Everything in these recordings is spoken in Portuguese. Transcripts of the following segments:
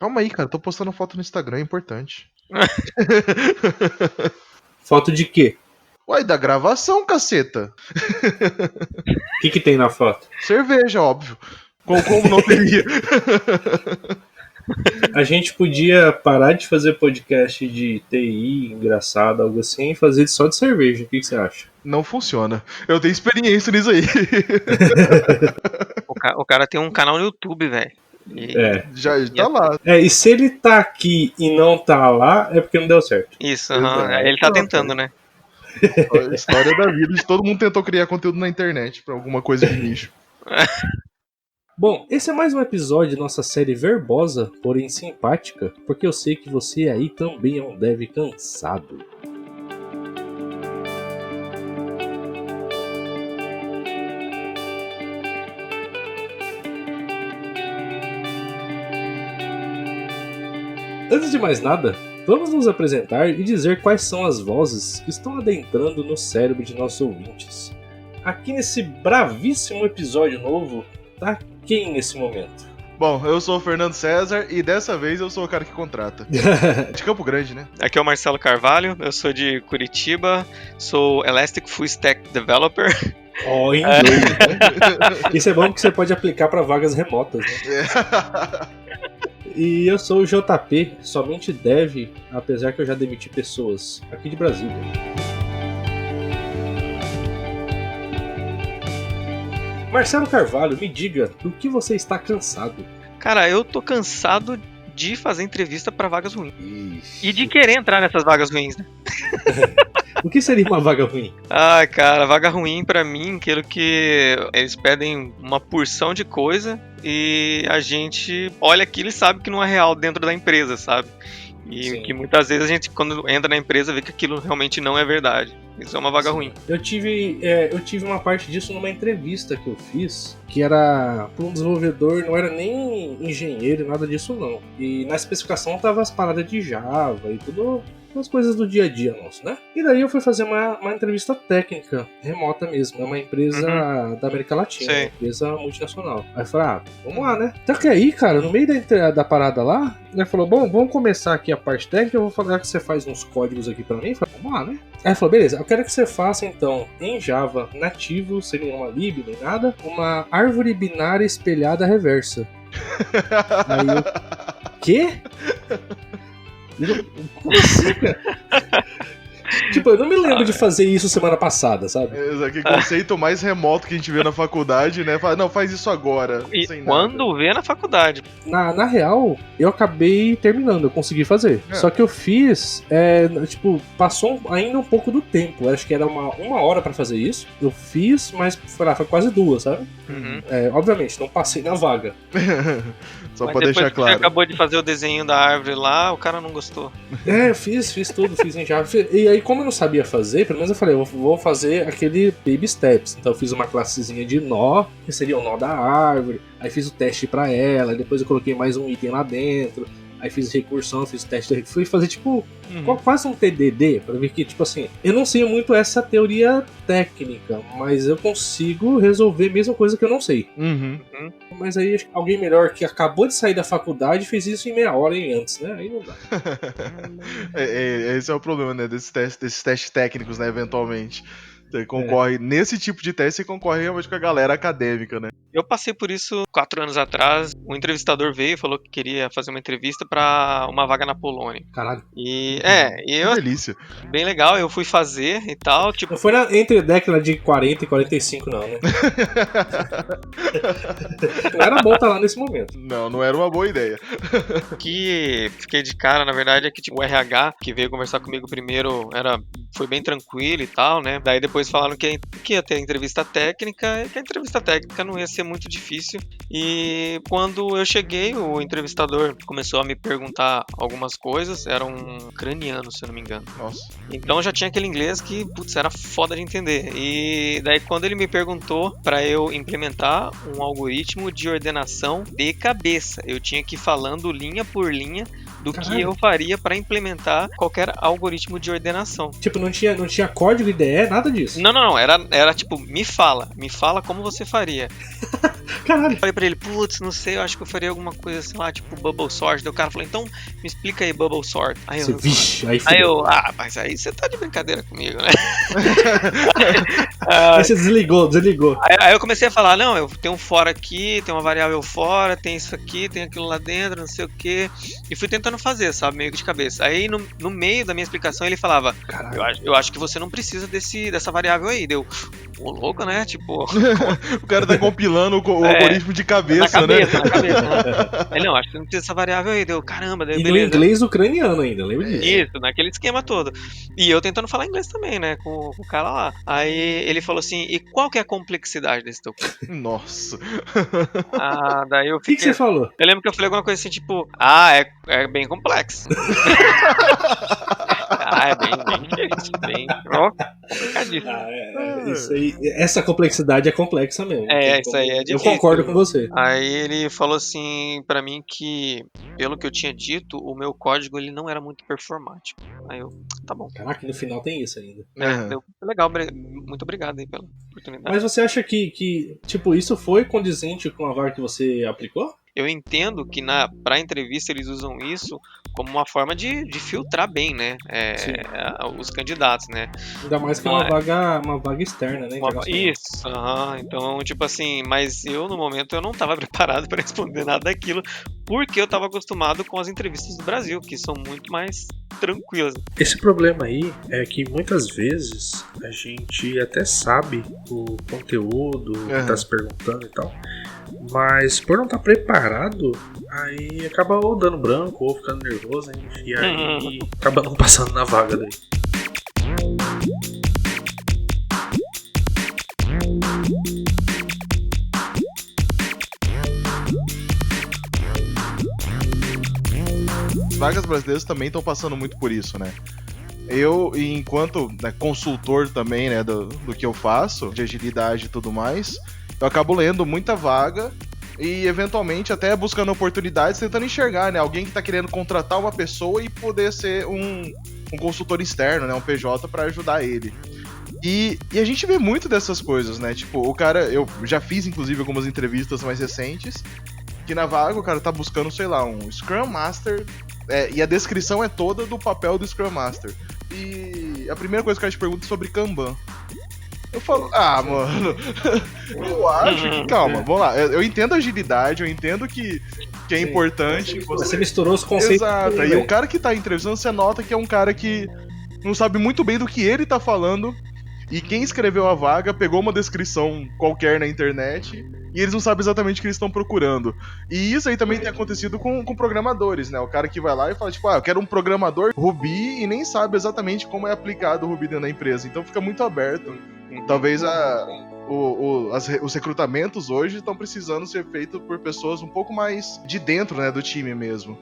Calma aí, cara. Tô postando foto no Instagram, é importante. Foto de quê? Uai, da gravação, caceta. O que tem na foto? Cerveja, óbvio. Como não teria? A gente podia parar de fazer podcast de TI, engraçado, algo assim, e fazer só de cerveja. O que você acha? Não funciona. Eu tenho experiência nisso aí. O cara tem um canal no YouTube, velho. Já tá lá. E se ele tá aqui e não tá lá, é porque não deu certo. Isso, Exato. ele tá tentando, né? A história da vida de todo mundo tentou criar conteúdo na internet pra alguma coisa de nicho. Bom, esse é mais um episódio de nossa série verbosa, porém simpática, porque eu sei que você aí também é um dev cansado. Antes de mais nada, vamos nos apresentar e dizer quais são as vozes que estão adentrando no cérebro de nossos ouvintes. Aqui nesse bravíssimo episódio novo, tá quem nesse momento? Bom, eu sou o Fernando César e dessa vez eu sou o cara que contrata. De Campo Grande, né? Aqui é o Marcelo Carvalho, eu sou de Curitiba, sou Elastic Full Stack Developer. Ó, em inglês, né? Isso é bom porque você pode aplicar para vagas remotas, né? E eu sou o JP, somente dev, apesar que eu já demiti pessoas, aqui de Brasília. Marcelo Carvalho, me diga, do que você está cansado? Cara, eu tô cansado de fazer entrevista pra vagas ruins. Ixi. E de querer entrar nessas vagas ruins, né? O que seria uma vaga ruim? Ah, cara, vaga ruim pra mim, aquilo que eles pedem uma porção de coisa e a gente olha aquilo e sabe que não é real dentro da empresa, sabe? E Sim. que muitas vezes a gente, quando entra na empresa, vê que aquilo realmente não é verdade. Isso é uma vaga ruim. Eu tive uma parte disso numa entrevista que eu fiz, que era para um desenvolvedor, não era nem engenheiro, nada disso não. E na especificação tava as paradas de Java e tudo, as coisas do dia a dia nosso, né? E daí eu fui fazer uma entrevista técnica, remota mesmo, é uma empresa da América Latina, Sei. uma empresa multinacional. Aí eu falei, vamos lá, né? Só que aí, cara, no meio da parada lá, ele falou, bom, vamos começar aqui a parte técnica, eu vou falar que você faz uns códigos aqui pra mim. Eu falei, vamos lá, né? Aí ele falou, beleza, eu quero que você faça então, em Java nativo, sem nenhuma lib, nem nada, uma árvore binária espelhada reversa. Aí eu, quê? Como assim, cara? Tipo, eu não me lembro de fazer isso semana passada, sabe? Que conceito mais remoto que a gente vê na faculdade, né? Fala, não, faz isso agora. E sem quando nada. vê na faculdade. Na real, eu acabei terminando, eu consegui fazer. É. Só que eu fiz, tipo, passou ainda um pouco do tempo. Eu acho que era uma hora pra fazer isso. Eu fiz, mas foi quase 2, sabe? Uhum. Obviamente, não passei na vaga. Só Mas pra depois deixar que você claro. acabou de fazer o desenho da árvore lá, o cara não gostou. Eu fiz tudo, fiz em Java. E aí, como eu não sabia fazer, pelo menos eu falei, eu vou fazer aquele baby steps. Então eu fiz uma classezinha de nó, que seria o nó da árvore. Aí fiz o teste pra ela, depois eu coloquei mais um item lá dentro. Aí fiz recursão, fiz o teste, fui fazer tipo quase um TDD, pra ver que, tipo assim, eu não sei muito essa teoria técnica, mas eu consigo resolver a mesma coisa que eu não sei. Uhum. Mas aí acho que alguém melhor que acabou de sair da faculdade fez isso em meia hora e antes, né? Aí não dá. Esse é o problema, né? Desses testes técnicos, né? Eventualmente. Você concorre, nesse tipo de teste, você concorre realmente com a galera acadêmica, né? Eu passei por isso 4 anos atrás. O entrevistador veio e falou que queria fazer uma entrevista pra uma vaga na Polônia. Caralho. E Que eu, delícia. bem legal, eu fui fazer e tal, tipo, Não foi entre a década de 40 e 45, não, né? Não era bom estar lá nesse momento. Não era uma boa ideia. que fiquei de cara, na verdade, é que tipo, o RH que veio conversar comigo primeiro foi bem tranquilo e tal, né? Daí depois falaram que ia ter entrevista técnica, e que a entrevista técnica não ia ser muito difícil. E quando eu cheguei, o entrevistador começou a me perguntar algumas coisas, era um ucraniano, se eu não me engano. Nossa. Então já tinha aquele inglês que, putz, era foda de entender. E daí quando ele me perguntou para eu implementar um algoritmo de ordenação de cabeça, eu tinha que ir falando linha por linha do que Caralho. eu faria para implementar qualquer algoritmo de ordenação. Tipo, não tinha código IDE, nada disso. Não, era tipo, me fala como você faria. Caralho. Falei pra ele, putz, não sei, eu acho que eu faria alguma coisa, sei lá, tipo Bubble Sort. Daí o cara falou, então me explica aí Bubble Sort. Aí Você, eu, vixe, aí Aí fudeu. eu, mas aí você tá de brincadeira comigo, né? Aí você desligou. Aí eu comecei a falar, não, eu tenho um for aqui, tem uma variável fora, tem isso aqui, tem aquilo lá dentro, não sei o quê. E fui tentando fazer, sabe, meio que de cabeça. Aí no meio da minha explicação ele falava, Caralho. eu acho que você não precisa dessa variável aí. Deu, ô louco, né? Tipo, O cara tá compilando o algoritmo de na cabeça, cabeça, né? na cabeça. Né? Ele, não, acho que você não precisa dessa variável aí. Deu, caramba, daí E no beleza. inglês ucraniano ainda, lembra disso? Isso, naquele esquema todo. E eu tentando falar inglês também, né, com o cara lá. Aí ele falou assim, e qual que é a complexidade desse teu código? Nossa. Daí eu O que fiquei... você falou? Eu lembro que eu falei alguma coisa assim, tipo, é bem complexo. É bem difícil, bem complicadíssimo. Isso aí, essa complexidade é complexa mesmo. Isso aí é Eu difícil. concordo com você. Aí ele falou assim pra mim que, pelo que eu tinha dito, o meu código ele não era muito performático. Aí eu, tá bom. Caraca, no final tem isso ainda. Legal, muito obrigado aí pela oportunidade. Mas você acha que tipo, isso foi condizente com a vaga que você aplicou? Eu entendo que pra entrevista eles usam isso como uma forma de filtrar bem, né? Os candidatos, né? Ainda mais que é uma vaga externa, né? Isso, então, tipo assim, mas eu no momento eu não estava preparado para responder nada daquilo, porque eu estava acostumado com as entrevistas do Brasil, que são muito mais tranquilas. Esse problema aí é que muitas vezes a gente até sabe o conteúdo que tá se perguntando e tal, mas por não estar preparado, aí acaba ou dando branco ou ficando nervoso, e aí acaba não passando na vaga daí. Vagas brasileiras também estão passando muito por isso, né? Eu, enquanto consultor também, né, do que eu faço, de agilidade e tudo mais, eu acabo lendo muita vaga e, eventualmente, até buscando oportunidades, tentando enxergar, né, alguém que tá querendo contratar uma pessoa e poder ser um consultor externo, né, um PJ para ajudar ele. E a gente vê muito dessas coisas, né, tipo, o cara, eu já fiz, inclusive, algumas entrevistas mais recentes, que na vaga o cara tá buscando, sei lá, um Scrum Master, e a descrição é toda do papel do Scrum Master. E a primeira coisa que a gente pergunta é sobre Kanban. Eu falo, mano, eu acho que, calma, vamos lá, eu entendo a agilidade, eu entendo que é importante. Você misturou os conceitos. Exato, e o cara que tá entrevistando, você nota que é um cara que não sabe muito bem do que ele tá falando, e quem escreveu a vaga pegou uma descrição qualquer na internet, e eles não sabem exatamente o que eles estão procurando. E isso aí também tem acontecido com programadores, né? O cara que vai lá e fala, tipo, eu quero um programador Ruby, e nem sabe exatamente como é aplicado o Ruby dentro da empresa. Então fica muito aberto. Talvez os recrutamentos hoje estão precisando ser feitos por pessoas um pouco mais de dentro, né, do time mesmo.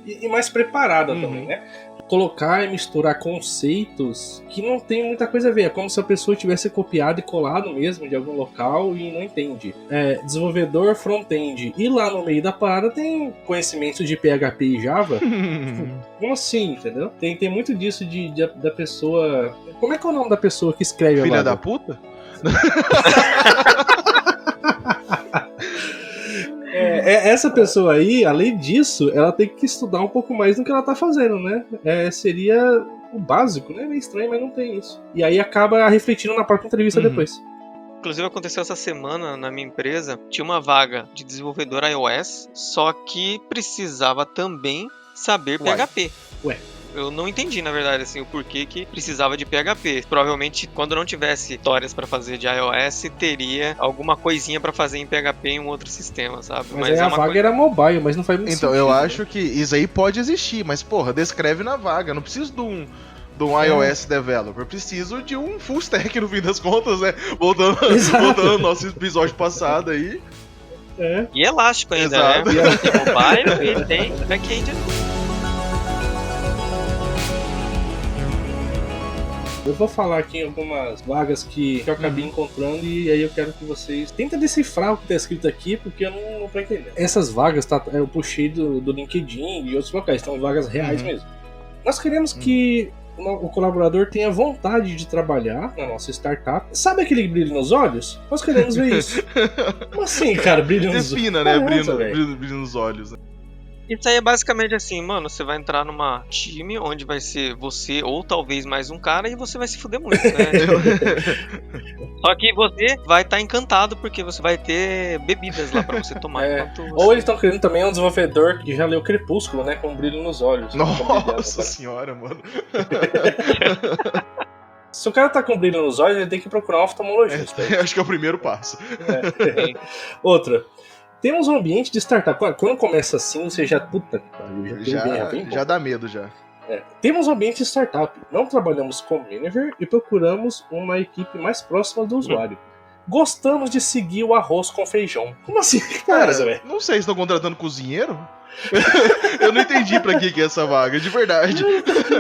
E mais preparada também, né? Colocar e misturar conceitos que não tem muita coisa a ver. É como se a pessoa tivesse copiado e colado mesmo de algum local e não entende. Desenvolvedor front-end. E lá no meio da parada tem conhecimento de PHP e Java. Como assim, entendeu? Tem muito disso da pessoa... Como é que é o nome da pessoa que escreve Filha a vaga? da puta? Essa pessoa aí, além disso, ela tem que estudar um pouco mais do que ela tá fazendo, né? Seria o básico, né? É meio estranho, mas não tem isso. E aí acaba refletindo na própria entrevista depois. Inclusive aconteceu essa semana na minha empresa, tinha uma vaga de desenvolvedor iOS, só que precisava também saber PHP. Ué. Eu não entendi, na verdade, assim, o porquê que precisava de PHP. Provavelmente, quando não tivesse histórias pra fazer de iOS, teria alguma coisinha pra fazer em PHP em um outro sistema, sabe? Mas aí a vaga era mobile, mas não faz muito então, sentido. eu acho que isso aí pode existir, mas, porra, descreve na vaga. Eu não preciso de um iOS developer, eu preciso de um full stack no fim das contas, né? Voltando ao nosso episódio passado aí. E elástico ainda, exato, né? Tem mobile e tem back-end. Eu vou falar aqui algumas vagas que eu acabei encontrando e aí eu quero que vocês tentem decifrar o que tá escrito aqui, porque eu não tô entendendo. Essas vagas eu puxei do LinkedIn e outros locais, são vagas reais mesmo. Nós queremos que o colaborador tenha vontade de trabalhar na nossa startup. Sabe aquele brilho nos olhos? Nós queremos ver isso. Como assim, cara, brilho nos olhos? Defina, né? Brilho nos olhos. Isso aí é basicamente assim, mano, você vai entrar numa time onde vai ser você ou talvez mais um cara e você vai se fuder muito, né? Só que você vai estar encantado porque você vai ter bebidas lá pra você tomar. Ou eles estão querendo também um desenvolvedor que já leu Crepúsculo, né? Com brilho nos olhos. Nossa senhora, mano. Se o cara tá com brilho nos olhos, ele tem que procurar um oftalmologista. Acho que é o primeiro passo. Outra. Temos um ambiente de startup. Quando começa assim, você já... Puta que pariu, já dá medo, já. Temos um ambiente de startup. Não trabalhamos com manager e procuramos uma equipe mais próxima do usuário. Gostamos de seguir o arroz com feijão. Como assim? Cara, não sei se estão contratando cozinheiro? Eu não entendi pra que é essa vaga, de verdade.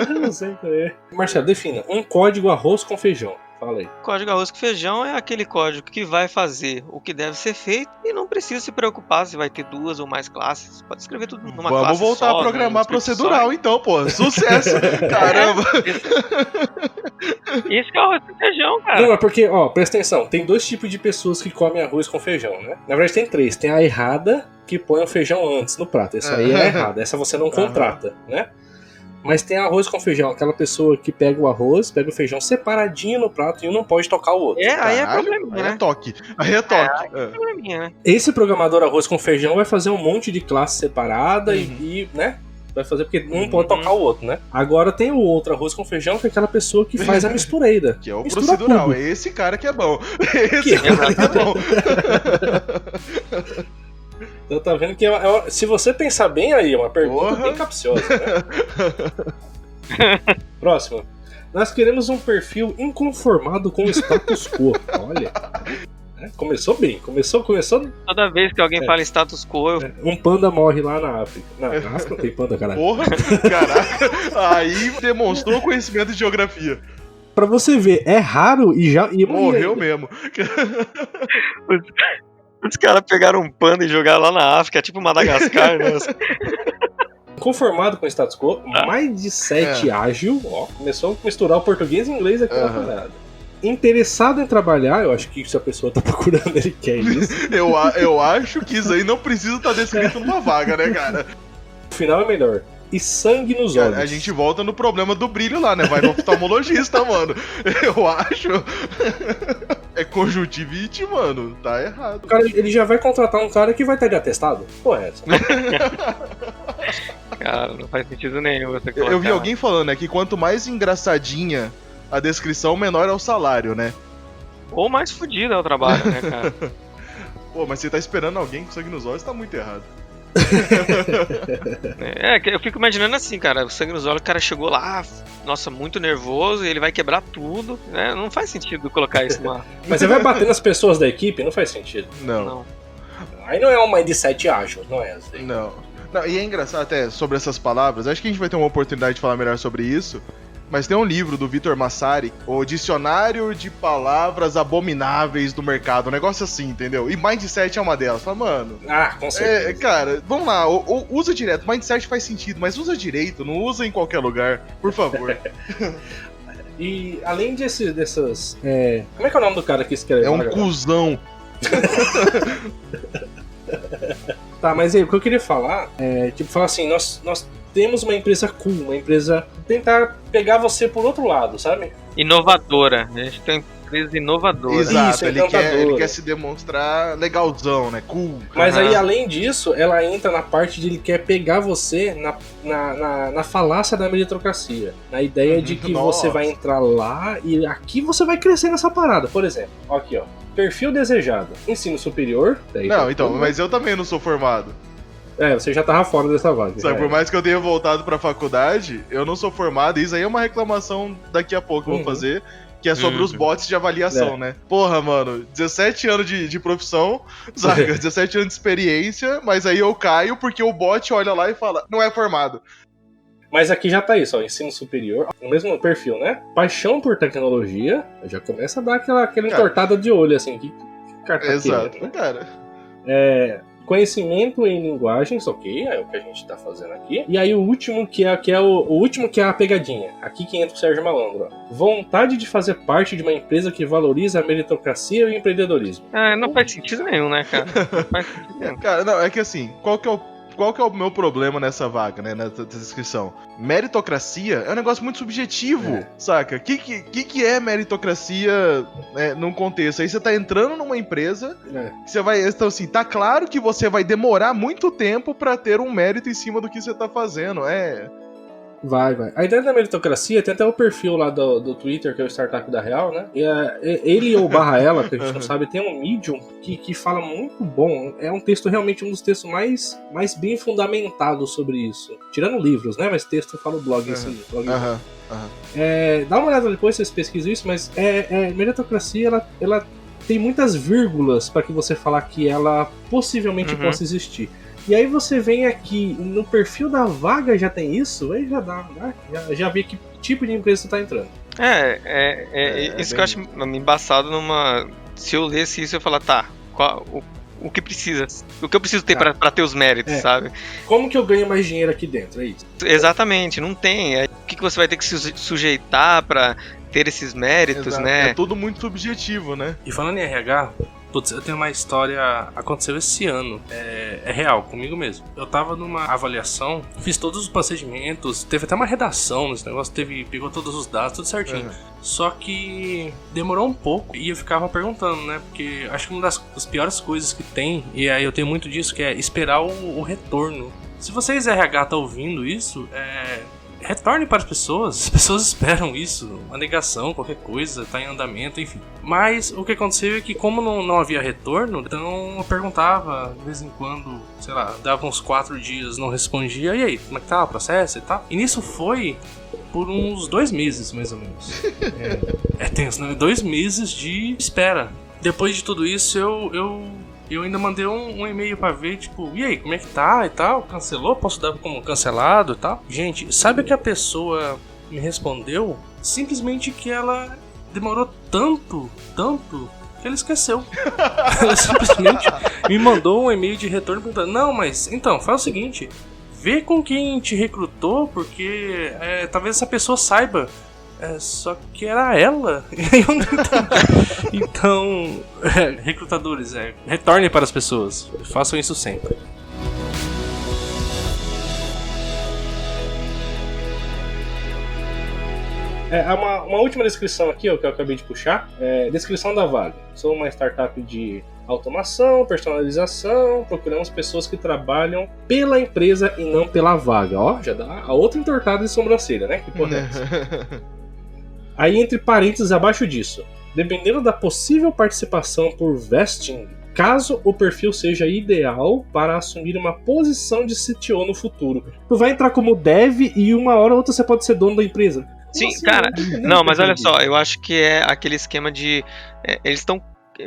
Eu não sei também. Marcelo, defina. Um código arroz com feijão. Fala aí. Código arroz com feijão é aquele código que vai fazer o que deve ser feito e não precisa se preocupar se vai ter 2 ou mais classes. Pode escrever tudo numa classe só. Vamos voltar a programar procedural então, pô. Sucesso. Caramba. Isso que é arroz com feijão, cara. Não, é porque, presta atenção. Tem 2 tipos de pessoas que comem arroz com feijão, né? Na verdade tem 3. Tem a errada, que põe o feijão antes no prato. Essa aí é errada. Essa você não contrata, né? Mas tem arroz com feijão, aquela pessoa que pega o arroz, pega o feijão separadinho no prato e um não pode tocar o outro. Aí é probleminha, né? Aí é toque. É probleminha, né? Esse programador arroz com feijão vai fazer um monte de classe separada e, né? Vai fazer porque um pode tocar o outro, né? Agora tem o outro arroz com feijão, que é aquela pessoa que faz a mistureira. Que é o procedural. Tudo. É esse cara que é bom. Esse cara que é bom. Então tá vendo que se você pensar bem aí, é uma pergunta bem capciosa, né? Próximo. Nós queremos um perfil inconformado com o status quo. Olha. Começou bem. Começou. Toda vez que alguém fala em status quo, um panda morre lá na África. Na África não tem panda, caralho. Porra, caraca. Aí demonstrou conhecimento de geografia. Pra você ver, é raro e já... Morreu mesmo. Os caras pegaram um panda e jogaram lá na África, tipo Madagascar, né? Conformado com o status quo, mais de 7 ágil, começou a misturar o português e o inglês aqui na parada. Interessado em trabalhar, eu acho que se a pessoa tá procurando, ele quer isso. eu acho que isso aí não precisa estar descrito numa vaga, né, cara? O final é melhor. E sangue nos olhos. A gente volta no problema do brilho lá, né? Vai no oftalmologista, mano. Eu acho. É conjuntivite, mano. Tá errado. O cara, ele já vai contratar um cara que vai estar de atestado? Pô, é essa. Cara, não faz sentido nenhum você colocar. Eu vi alguém falando, né, que quanto mais engraçadinha a descrição, menor é o salário, né? Ou mais fudido é o trabalho, né, cara? Pô, mas você tá esperando alguém com sangue nos olhos, tá muito errado. Eu fico imaginando assim, cara, o sangue nos olhos, o cara chegou lá, nossa, muito nervoso, e ele vai quebrar tudo, né? Não faz sentido colocar isso lá. Mas você vai bater nas pessoas da equipe? Não faz sentido. Não. Aí não é um mindset ágil, não é assim. Não, e é engraçado até sobre essas palavras, acho que a gente vai ter uma oportunidade de falar melhor sobre isso. Mas tem um livro do Vitor Massari, o Dicionário de Palavras Abomináveis do Mercado, um negócio assim, entendeu? E Mindset é uma delas. Fala, mano... com certeza. Cara, vamos lá, usa direto. Mindset faz sentido, mas usa direito, não usa em qualquer lugar, por favor. E além dessas... como é que é o nome do cara que escreve? É um cuzão. Tá, mas aí, o que eu queria falar falar assim, nós temos uma empresa cool, uma empresa tentar pegar você por outro lado, sabe? Inovadora. A gente tem uma empresa inovadora. Exato, Isso, ele quer se demonstrar legalzão, né? Cool. Mas aí, além disso, ela entra na parte de ele quer pegar você na falácia da meritocracia. Na ideia de que você vai entrar lá e aqui você vai crescer nessa parada. Por exemplo, aqui ó, perfil desejado, ensino superior. Não, então, mas eu também não sou formado. Você já tava fora dessa vaga. Sabe, por mais que eu tenha voltado pra faculdade, eu não sou formado, e isso aí é uma reclamação daqui a pouco que eu vou fazer, que é sobre os bots de avaliação, né? Porra, mano, 17 anos de profissão, sabe? 17 anos de experiência, mas aí eu caio porque o bot olha lá e fala, não é formado. Mas aqui já tá isso, ó, ensino superior, o mesmo perfil, né? Paixão por tecnologia, já começa a dar aquela entortada de olho, assim, que carta Exato, querendo, né? cara. Conhecimento em linguagens, ok, é o que a gente tá fazendo aqui. E aí o último que é a pegadinha. Aqui que entra o Sérgio Malandro. Ó. Vontade de fazer parte de uma empresa que valoriza a meritocracia e o empreendedorismo. Não faz sentido nenhum, né, cara? Não faz sentido nenhum. Cara, não, é que assim, qual que é o meu problema nessa vaga, né, nessa descrição? Meritocracia é um negócio muito subjetivo, saca? O que é meritocracia, né, num contexto? Aí você tá entrando numa empresa, que você vai, então assim, tá claro que você vai demorar muito tempo pra ter um mérito em cima do que você tá fazendo, Vai. A ideia da meritocracia tem até o perfil lá do Twitter, que é o Startup da Real, né? E ele ou barra ela, que a gente não sabe, tem um Medium que fala muito bom. É um texto realmente um dos textos mais bem fundamentados sobre isso. Tirando livros, né? Mas texto fala o blog em si. Dá uma olhada depois, vocês pesquisam isso, mas meritocracia, ela tem muitas vírgulas para que você falar que ela possivelmente possa existir. E aí você vem aqui, no perfil da vaga já tem isso, aí já dá, né? Já vê que tipo de empresa você tá entrando. Isso que eu acho embaçado se eu lesse isso, eu falar, tá, o que precisa? O que eu preciso ter pra ter os méritos, sabe? Como que eu ganho mais dinheiro aqui dentro? É isso. Exatamente, não tem. O que você vai ter que se sujeitar pra ter esses méritos, né? É tudo muito subjetivo, né? E falando em RH, putz, eu tenho uma história, aconteceu esse ano, é real, comigo mesmo. Eu tava numa avaliação, fiz todos os procedimentos, teve até uma redação nesse negócio, pegou todos os dados, tudo certinho. Só que demorou um pouco e eu ficava perguntando, né? Porque acho que uma das piores coisas que tem, e aí eu tenho muito disso, que é esperar o retorno. Se vocês RH tá ouvindo isso, retorne para as pessoas esperam isso, uma negação, qualquer coisa, tá em andamento, enfim. Mas o que aconteceu é que como não havia retorno, então eu perguntava de vez em quando, sei lá, dava uns 4 dias, não respondia, e aí, como é que tá o processo e tal? E nisso foi por uns 2 meses, mais ou menos. É tenso, né? 2 meses de espera. Depois de tudo isso, eu ainda mandei um e-mail pra ver, tipo, e aí, como é que tá e tal? Cancelou? Posso dar como cancelado e tal? Gente, sabe o que a pessoa me respondeu? Simplesmente que ela demorou tanto, que ela esqueceu. Ela simplesmente me mandou um e-mail de retorno perguntando, não, mas, então, faz o seguinte, vê com quem te recrutou, porque talvez essa pessoa saiba. Só que era ela. Eu não entendi. Então, recrutadores, retornem para as pessoas. Façam isso sempre. Uma última descrição aqui, ó, que eu acabei de puxar. Descrição da vaga. Sou uma startup de automação, personalização. Procuramos pessoas que trabalham pela empresa e não pela vaga. Ó, já dá a outra entortada de sobrancelha, né? Que porra é essa? Aí, entre parênteses, abaixo disso, dependendo da possível participação por vesting, caso o perfil seja ideal para assumir uma posição de CTO no futuro. Tu vai entrar como dev e uma hora ou outra você pode ser dono da empresa. Sim, assim, cara, não, mas olha só, eu acho que é aquele esquema de... eles estão...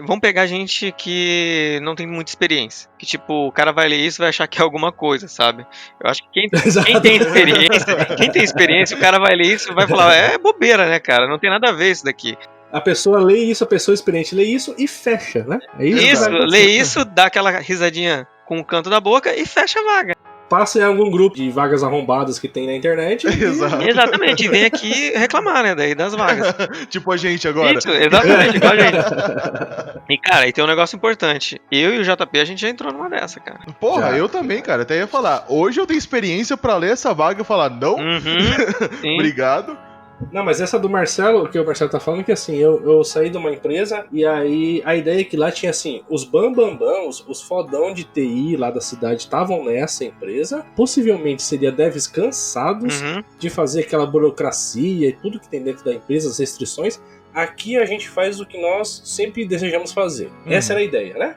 Vão pegar gente que não tem muita experiência. Que tipo, o cara vai ler isso e vai achar que é alguma coisa, sabe? Eu acho que quem tem experiência, o cara vai ler isso e vai falar, é bobeira, né, cara? Não tem nada a ver isso daqui. A pessoa lê isso, a pessoa experiente lê isso e fecha, né? Lê isso, dá aquela risadinha com o canto da boca e fecha a vaga. Passa em algum grupo de vagas arrombadas que tem na internet. Exatamente, e vem aqui reclamar, né, daí das vagas. Tipo a gente agora. Isso, exatamente, igual a gente. E, cara, aí tem um negócio importante. Eu e o JP, a gente já entrou numa dessa, cara. Porra, eu também, cara. Até ia falar. Hoje eu tenho experiência pra ler essa vaga e falar, não, obrigado. Não, mas essa do Marcelo, que o Marcelo tá falando, que assim, eu saí de uma empresa e aí a ideia é que lá tinha assim, os bambambãs, os fodão de TI lá da cidade estavam nessa empresa, possivelmente seria devs cansados de fazer aquela burocracia e tudo que tem dentro da empresa, as restrições. Aqui a gente faz o que nós sempre desejamos fazer. Essa era a ideia, né?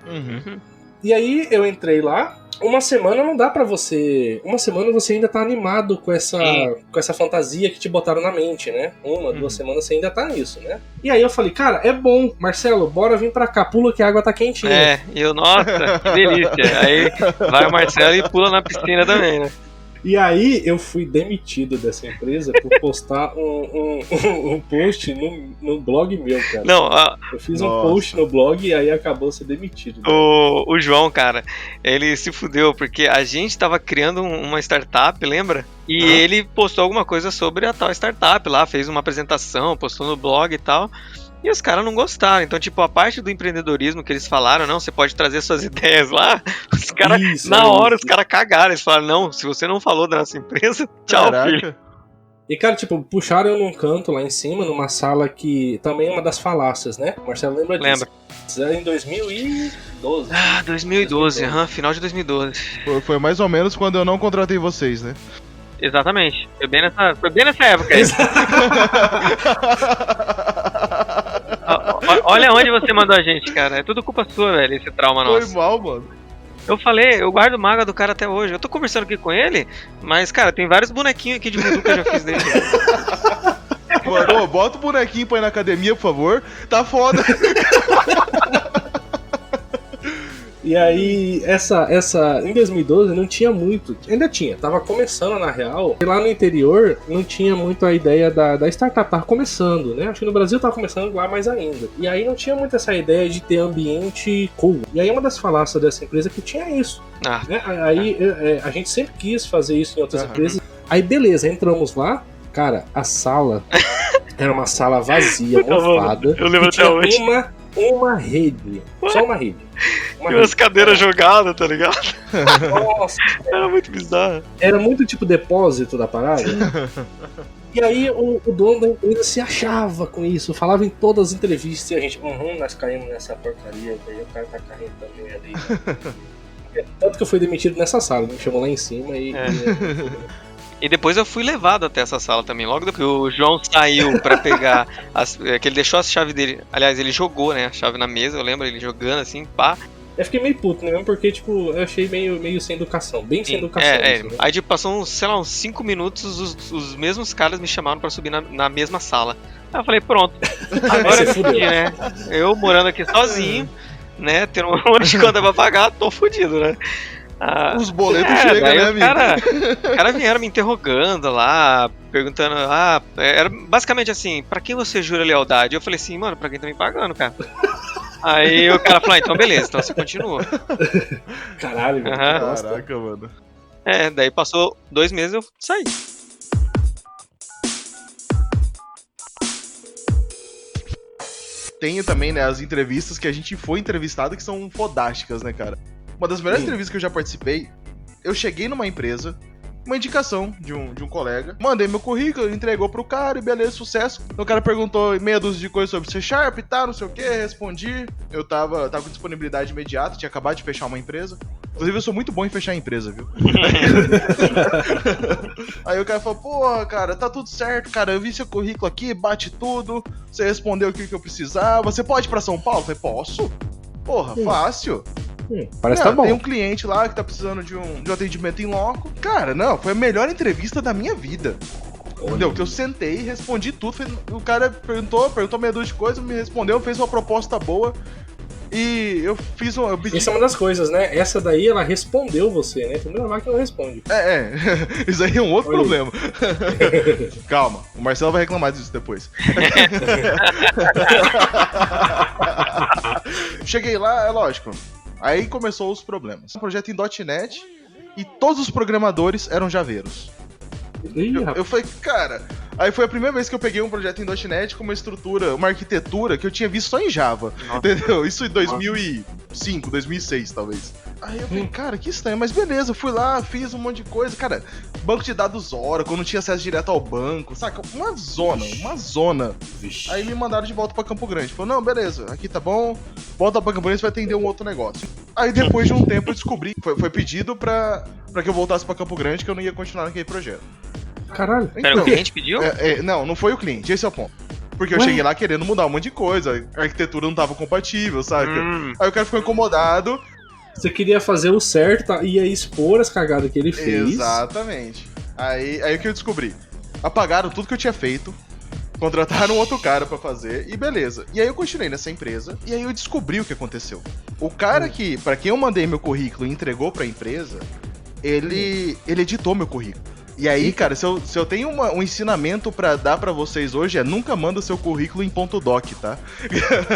E aí eu entrei lá. Uma semana não dá pra você... Uma semana você ainda tá animado com essa fantasia que te botaram na mente, né? 2 semanas você ainda tá nisso, né? E aí eu falei, cara, é bom, Marcelo, bora vir pra cá, pula que a água tá quentinha. Nossa, que delícia. Aí vai o Marcelo e pula na piscina também, né? E aí eu fui demitido dessa empresa por postar um post no blog meu, cara. Não, eu fiz um post no blog e aí acabou sendo demitido. O João, cara, ele se fudeu porque a gente tava criando uma startup, lembra? E ele postou alguma coisa sobre a tal startup lá, fez uma apresentação, postou no blog e tal. E os caras não gostaram. Então, tipo, a parte do empreendedorismo que eles falaram, não, você pode trazer suas ideias lá. Os caras, na hora, os caras cagaram. Eles falaram, não, se você não falou da nossa empresa, tchau, filho. E, cara, tipo, puxaram eu num canto lá em cima, numa sala que também é uma das falácias, né? O Marcelo lembra disso? Lembra. Era em 2012. 2012, final de 2012. Foi mais ou menos quando eu não contratei vocês, né? Exatamente. Foi bem nessa época aí. Olha onde você mandou a gente, cara. É tudo culpa sua, velho, esse trauma nosso. Foi mal, mano. Eu falei, eu guardo mágoa do cara até hoje. Eu tô conversando aqui com ele, mas, cara, tem vários bonequinhos aqui de voodoo que eu já fiz dele. Mano, bota o bonequinho pra ir na academia, por favor. Tá foda. E aí, em 2012 não tinha muito, ainda tinha, tava começando na real, e lá no interior não tinha muito a ideia da startup, tava começando, né? Acho que no Brasil tava começando lá mais ainda. E aí não tinha muito essa ideia de ter ambiente cool. E aí uma das falácias dessa empresa que tinha isso. Né? Aí a gente sempre quis fazer isso em outras empresas. Aí beleza, entramos lá, cara, a sala era uma sala vazia, mofada, eu lembro até hoje. Uma rede, só uma rede. E umas cadeiras jogadas, tá ligado? Nossa, era muito bizarro. Era muito tipo depósito da parada. E aí o dono da empresa se achava com isso, falava em todas as entrevistas e a gente, nós caímos nessa porcaria, aí o cara tá caindo também ali. Tanto que eu fui demitido nessa sala, me chamou lá em cima e... E depois eu fui levado até essa sala também. Logo depois que o João saiu pra pegar que ele deixou a chave dele. Aliás, ele jogou, né, a chave na mesa, eu lembro ele jogando assim, pá. Eu fiquei meio puto, né, mesmo porque, tipo, eu achei meio sem educação, bem sem educação. Isso, né? Aí, tipo, passou uns 5 minutos, os mesmos caras me chamaram pra subir na mesma sala. Aí eu falei, pronto, agora eu fudi, né? Eu morando aqui sozinho, né, tendo um monte de conta pra pagar, tô fudido, né? Os boletos chegam, né, amigo? Os caras vieram me interrogando lá, perguntando, era basicamente assim, pra quem você jura lealdade? Eu falei assim, mano, pra quem tá me pagando, cara. Aí o cara falou, então beleza, então você continua. Caralho, velho. Caraca, mano. Daí passou 2 meses e eu saí. Tem também, né, as entrevistas que a gente foi entrevistado que são fodásticas, né, cara? Uma das melhores entrevistas que eu já participei, eu cheguei numa empresa, uma indicação de um colega, mandei meu currículo, ele entregou pro cara e beleza, sucesso. O cara perguntou meia dúzia de coisas sobre C# e tal, não sei o que, respondi. Eu tava com disponibilidade imediata, tinha acabado de fechar uma empresa. Inclusive eu sou muito bom em fechar empresa, viu? Aí o cara falou, porra, cara, tá tudo certo, cara, eu vi seu currículo aqui, bate tudo, você respondeu o que eu precisava, você pode ir pra São Paulo? Eu falei, posso? Porra, fácil. Parece que tá bom. Tem um cliente lá que tá precisando de um atendimento em loco. Cara, não, foi a melhor entrevista da minha vida. Entendeu? Que eu sentei, respondi tudo. O cara perguntou meia dúzia de coisas, me respondeu, fez uma proposta boa. E eu fiz um. Isso é uma das coisas, né? Essa daí ela respondeu você, né? Primeira máquina não responde. Isso aí é um outro problema. Calma, o Marcelo vai reclamar disso depois. Cheguei lá, é lógico. Aí começou os problemas. Um projeto em .NET e todos os programadores eram javeiros. Eu falei, cara... Aí foi a primeira vez que eu peguei um projeto em .NET com uma estrutura, uma arquitetura que eu tinha visto só em Java. Entendeu? Isso em 2005, 2006, talvez. Aí eu falei, cara, que estranho. Mas beleza, fui lá, fiz um monte de coisa. Cara, banco de dados Oracle, não tinha acesso direto ao banco, saca? Uma zona. Vixe. Aí me mandaram de volta pra Campo Grande. Falei, não, beleza, aqui tá bom. Volta pra Campo Grande, você vai atender um outro negócio. Aí depois de um tempo eu descobri, foi pedido pra que eu voltasse pra Campo Grande, que eu não ia continuar naquele projeto. Caralho. Então, o cliente pediu? Não foi o cliente, esse é o ponto. Porque eu cheguei lá querendo mudar um monte de coisa, a arquitetura não tava compatível, sabe? Aí o cara ficou incomodado. Você queria fazer o certo, tá? Ia expor as cagadas que ele fez. Exatamente. Aí o que eu descobri? Apagaram tudo que eu tinha feito, contrataram outro cara pra fazer e beleza. E aí eu continuei nessa empresa e aí eu descobri o que aconteceu. O cara pra quem eu mandei meu currículo e entregou pra empresa, ele editou meu currículo. E aí, cara, se eu tenho um ensinamento pra dar pra vocês hoje, nunca manda seu currículo em .doc, tá?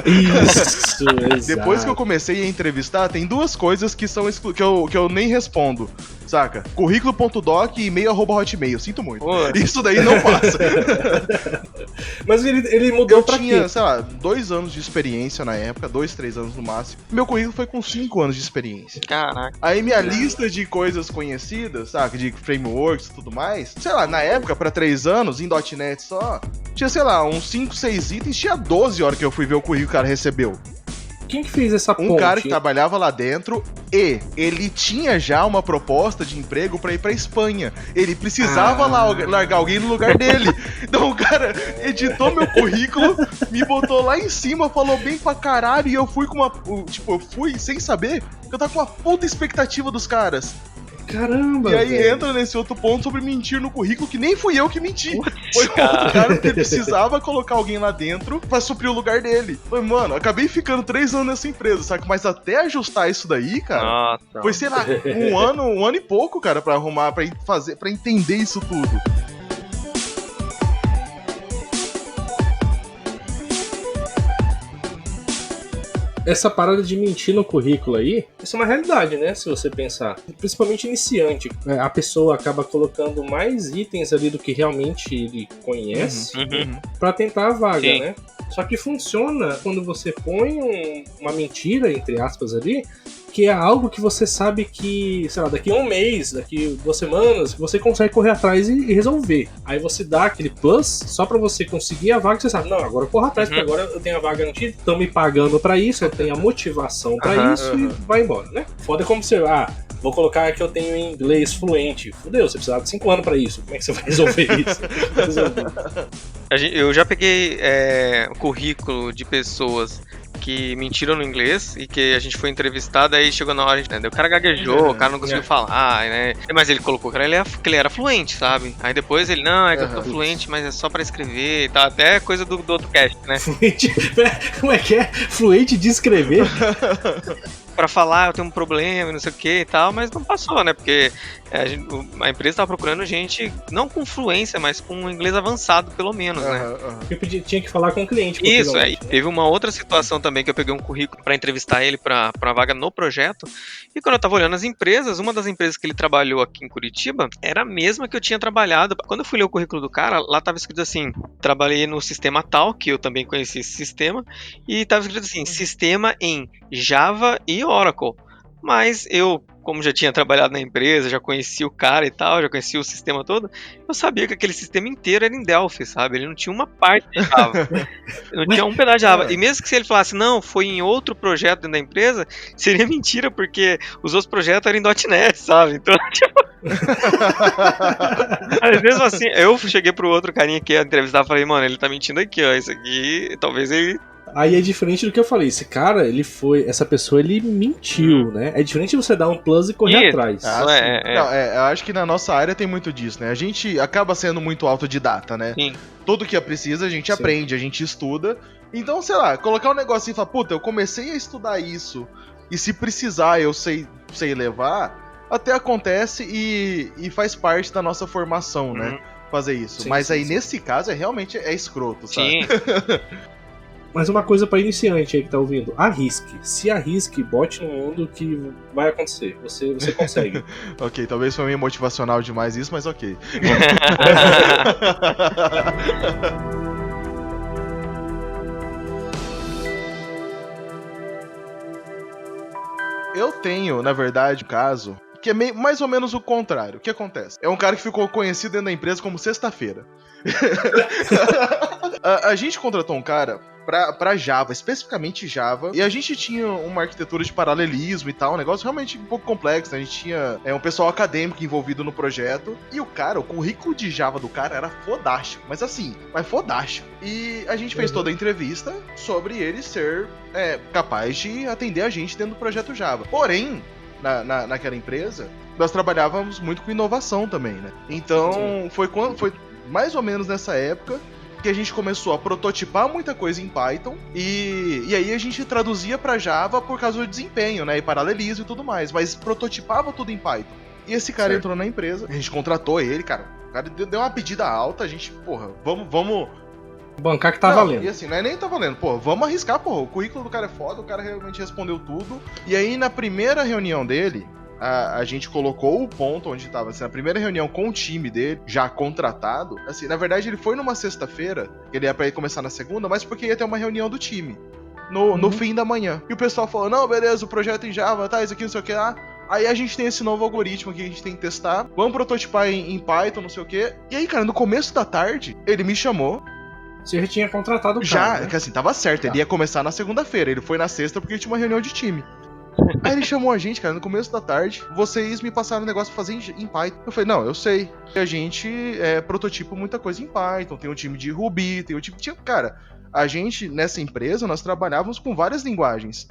Isso, exato. Depois que eu comecei a entrevistar, tem duas coisas que são que eu nem respondo, saca? Currículo.doc e e-mail@hotmail, sinto muito. Pô. Isso daí não passa. Mas ele mudou Eu pra tinha, quê? sei lá, 2 anos de experiência na época, 2, 3 anos no máximo. Meu currículo foi com 5 anos de experiência. Caraca. Aí minha lista de coisas conhecidas, saca, de frameworks e tudo mais, sei lá, na época, pra 3 anos, em .NET só, tinha, sei lá, uns 5, 6 itens, tinha 12 horas que eu fui ver o currículo que o cara recebeu. Quem que fez essa ponte? Um cara que trabalhava lá dentro e ele tinha já uma proposta de emprego pra ir pra Espanha. Ele precisava largar alguém no lugar dele. Então o cara editou meu currículo, me botou lá em cima, falou bem pra caralho e eu fui com uma... Tipo, eu fui sem saber que eu tava com uma puta expectativa dos caras. Caramba, E aí velho. entra nesse outro ponto sobre mentir no currículo, que nem fui eu que menti. Foi o cara que precisava colocar alguém lá dentro pra suprir o lugar dele. Foi, mano, acabei ficando 3 anos nessa empresa, saca? Mas até ajustar isso daí, cara, Nossa. foi, sei lá, um ano e pouco, cara, pra arrumar, pra entender isso tudo. Essa parada de mentir no currículo aí, isso é uma realidade, né? Se você pensar. Principalmente iniciante. A pessoa acaba colocando mais itens ali do que realmente ele conhece pra tentar a vaga, Sim. né? Só que funciona quando você põe uma mentira, entre aspas, ali, que é algo que você sabe que, sei lá, daqui a um mês, daqui 2 semanas, você consegue correr atrás e resolver. Aí você dá aquele plus só pra você conseguir a vaga que você sabe, não, agora eu corro atrás, porque agora eu tenho a vaga garantida, estão me pagando pra isso, eu tenho a motivação pra isso e vai embora, né? Foda como você, vou colocar que eu tenho inglês fluente. Fudeu, você precisava de 5 anos pra isso. Como é que você vai resolver isso? Eu já peguei currículo de pessoas que mentiram no inglês e que a gente foi entrevistado, aí chegou na hora, né, o cara gaguejou, o cara não conseguiu falar, né? Mas ele colocou que ele era fluente, sabe? Aí depois ele, não, é que eu tô fluente, mas é só pra escrever e tal. Até coisa do outro cast, né? Fluente, como é que é? Fluente de escrever? Pra falar, eu tenho um problema, não sei o que e tal, mas não passou, né? Porque a empresa tava procurando gente, não com fluência, mas com um inglês avançado, pelo menos, né? Eu tinha que falar com o cliente. Isso, aí teve uma outra situação também que eu peguei um currículo pra entrevistar ele pra vaga no projeto, e quando eu tava olhando as empresas, uma das empresas que ele trabalhou aqui em Curitiba era a mesma que eu tinha trabalhado. Quando eu fui ler o currículo do cara, lá tava escrito assim, trabalhei no sistema tal, que eu também conheci esse sistema, e tava escrito assim, sistema em Java e Oracle. Mas eu, como já tinha trabalhado na empresa, já conhecia o cara e tal, já conhecia o sistema todo, eu sabia que aquele sistema inteiro era em Delphi, sabe? Ele não tinha uma parte de Java. Não tinha um pedaço de Java. E mesmo que se ele falasse, não, foi em outro projeto dentro da empresa, seria mentira, porque os outros projetos eram em .NET, sabe? Então, tipo... Mas mesmo assim, eu cheguei pro outro carinha que ia entrevistar e falei, mano, ele tá mentindo aqui, ó, isso aqui, talvez ele... Aí é diferente do que eu falei, esse cara, essa pessoa, ele mentiu, né? É diferente você dar um plus e correr atrás. Não, eu acho que na nossa área tem muito disso, né? A gente acaba sendo muito autodidata, né? Sim. Tudo que precisa a gente aprende, a gente estuda. Então, sei lá, colocar um negocinho e falar, puta, eu comecei a estudar isso, e se precisar eu sei levar, até acontece e faz parte da nossa formação, né? Fazer isso. Sim, Mas aí, nesse caso, realmente é escroto, sabe? Sim. Mas uma coisa pra iniciante aí que tá ouvindo, arrisque. Se arrisque, bote no mundo que vai acontecer. Você consegue. Ok, talvez foi meio motivacional demais isso, mas ok. Eu tenho, na verdade, um caso que é mais ou menos o contrário. O que acontece? É um cara que ficou conhecido dentro da empresa como Sexta-feira. A gente contratou um cara pra Java, especificamente Java, e a gente tinha uma arquitetura de paralelismo e tal, um negócio realmente um pouco complexo, né? A gente tinha um pessoal acadêmico envolvido no projeto, e o currículo de Java do cara era fodástico, mas fodástico. E a gente fez toda a entrevista sobre ele ser capaz de atender a gente dentro do projeto Java. Porém, naquela empresa, nós trabalhávamos muito com inovação também, né? Então, foi mais ou menos nessa época que a gente começou a prototipar muita coisa em Python e aí a gente traduzia pra Java por causa do desempenho, né? E paralelismo e tudo mais, mas prototipava tudo em Python. E esse cara entrou na empresa, a gente contratou ele, cara. O cara deu uma pedida alta, a gente, porra, vamos... Bancar que tá valendo. E assim, não é nem tá valendo, pô, vamos arriscar, porra. O currículo do cara é foda, o cara realmente respondeu tudo. E aí, na primeira reunião dele, a gente colocou o ponto onde tava, assim, na primeira reunião com o time dele, já contratado. Assim, na verdade, ele foi numa sexta-feira, ele ia pra ir começar na segunda, mas porque ia ter uma reunião do time. No fim da manhã. E o pessoal falou, não, beleza, o projeto em Java, tá, isso aqui, não sei o que lá. Aí a gente tem esse novo algoritmo que a gente tem que testar. Vamos prototipar em Python, não sei o que. E aí, cara, no começo da tarde, ele me chamou. Você já tinha contratado o cara, Já, né? que assim, tava certo, ele ia começar na segunda-feira. Ele foi na sexta porque tinha uma reunião de time. Aí ele chamou a gente, cara, no começo da tarde. Vocês me passaram um negócio pra fazer em Python. Eu falei, não, eu sei. A gente prototipa muita coisa em Python. Tem um time de Ruby, tem um time... Cara, a gente, nessa empresa, nós trabalhávamos com várias linguagens.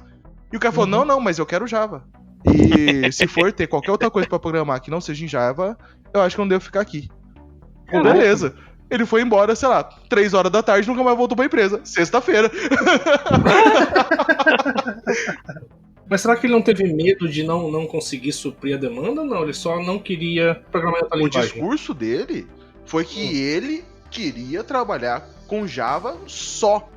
E o cara falou, não, mas eu quero Java. E se for ter qualquer outra coisa pra programar que não seja em Java, eu acho que eu não devo ficar aqui. Pô, beleza. Ele foi embora, sei lá, 3 horas da tarde, nunca mais voltou pra empresa. Sexta-feira. Mas será que ele não teve medo de não conseguir suprir a demanda ou não? Ele só não queria programar outra linguagem? O discurso dele foi que ele queria trabalhar com Java só.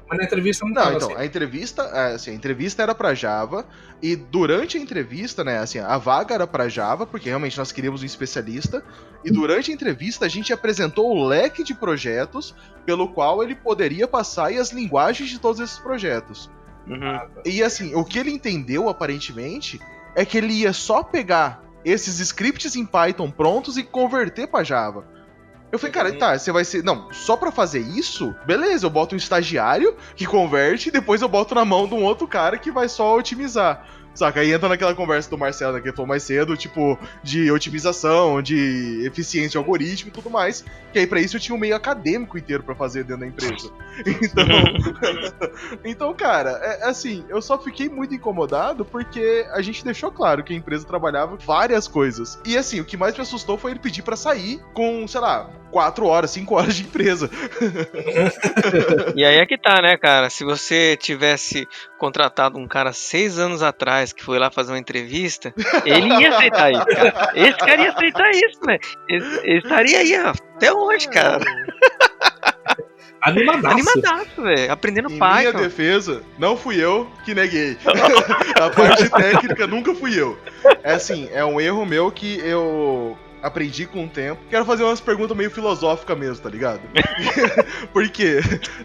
Mas na entrevista não Não, tava então, assim. a entrevista era pra Java, e durante a entrevista, né, assim, a vaga era pra Java, porque realmente nós queríamos um especialista, e durante a entrevista a gente apresentou o leque de projetos pelo qual ele poderia passar e as linguagens de todos esses projetos. E assim, o que ele entendeu, aparentemente, é que ele ia só pegar esses scripts em Python prontos e converter pra Java. Eu falei, cara, tá, você vai ser... Não, só pra fazer isso, beleza, eu boto um estagiário que converte e depois eu boto na mão de um outro cara que vai só otimizar. Saca? Aí entra naquela conversa do Marcelo, né, que ele falou mais cedo, tipo, de otimização, de eficiência de algoritmo e tudo mais. Que aí pra isso eu tinha um meio acadêmico inteiro pra fazer dentro da empresa. Então, cara, assim, eu só fiquei muito incomodado porque a gente deixou claro que a empresa trabalhava várias coisas. E assim, o que mais me assustou foi ele pedir pra sair com, sei lá, 4 horas, 5 horas de empresa. E aí é que tá, né, cara? Se você tivesse contratado um cara 6 anos atrás que foi lá fazer uma entrevista, ele ia aceitar isso, cara. Esse cara ia aceitar isso, né? Ele estaria aí até hoje, cara. Animadaço, velho. Aprendendo Em Python. minha defesa, não fui eu que neguei. A parte técnica nunca fui eu. É assim, é um erro meu que eu aprendi com o tempo. Quero fazer umas perguntas meio filosóficas mesmo, tá ligado? Porque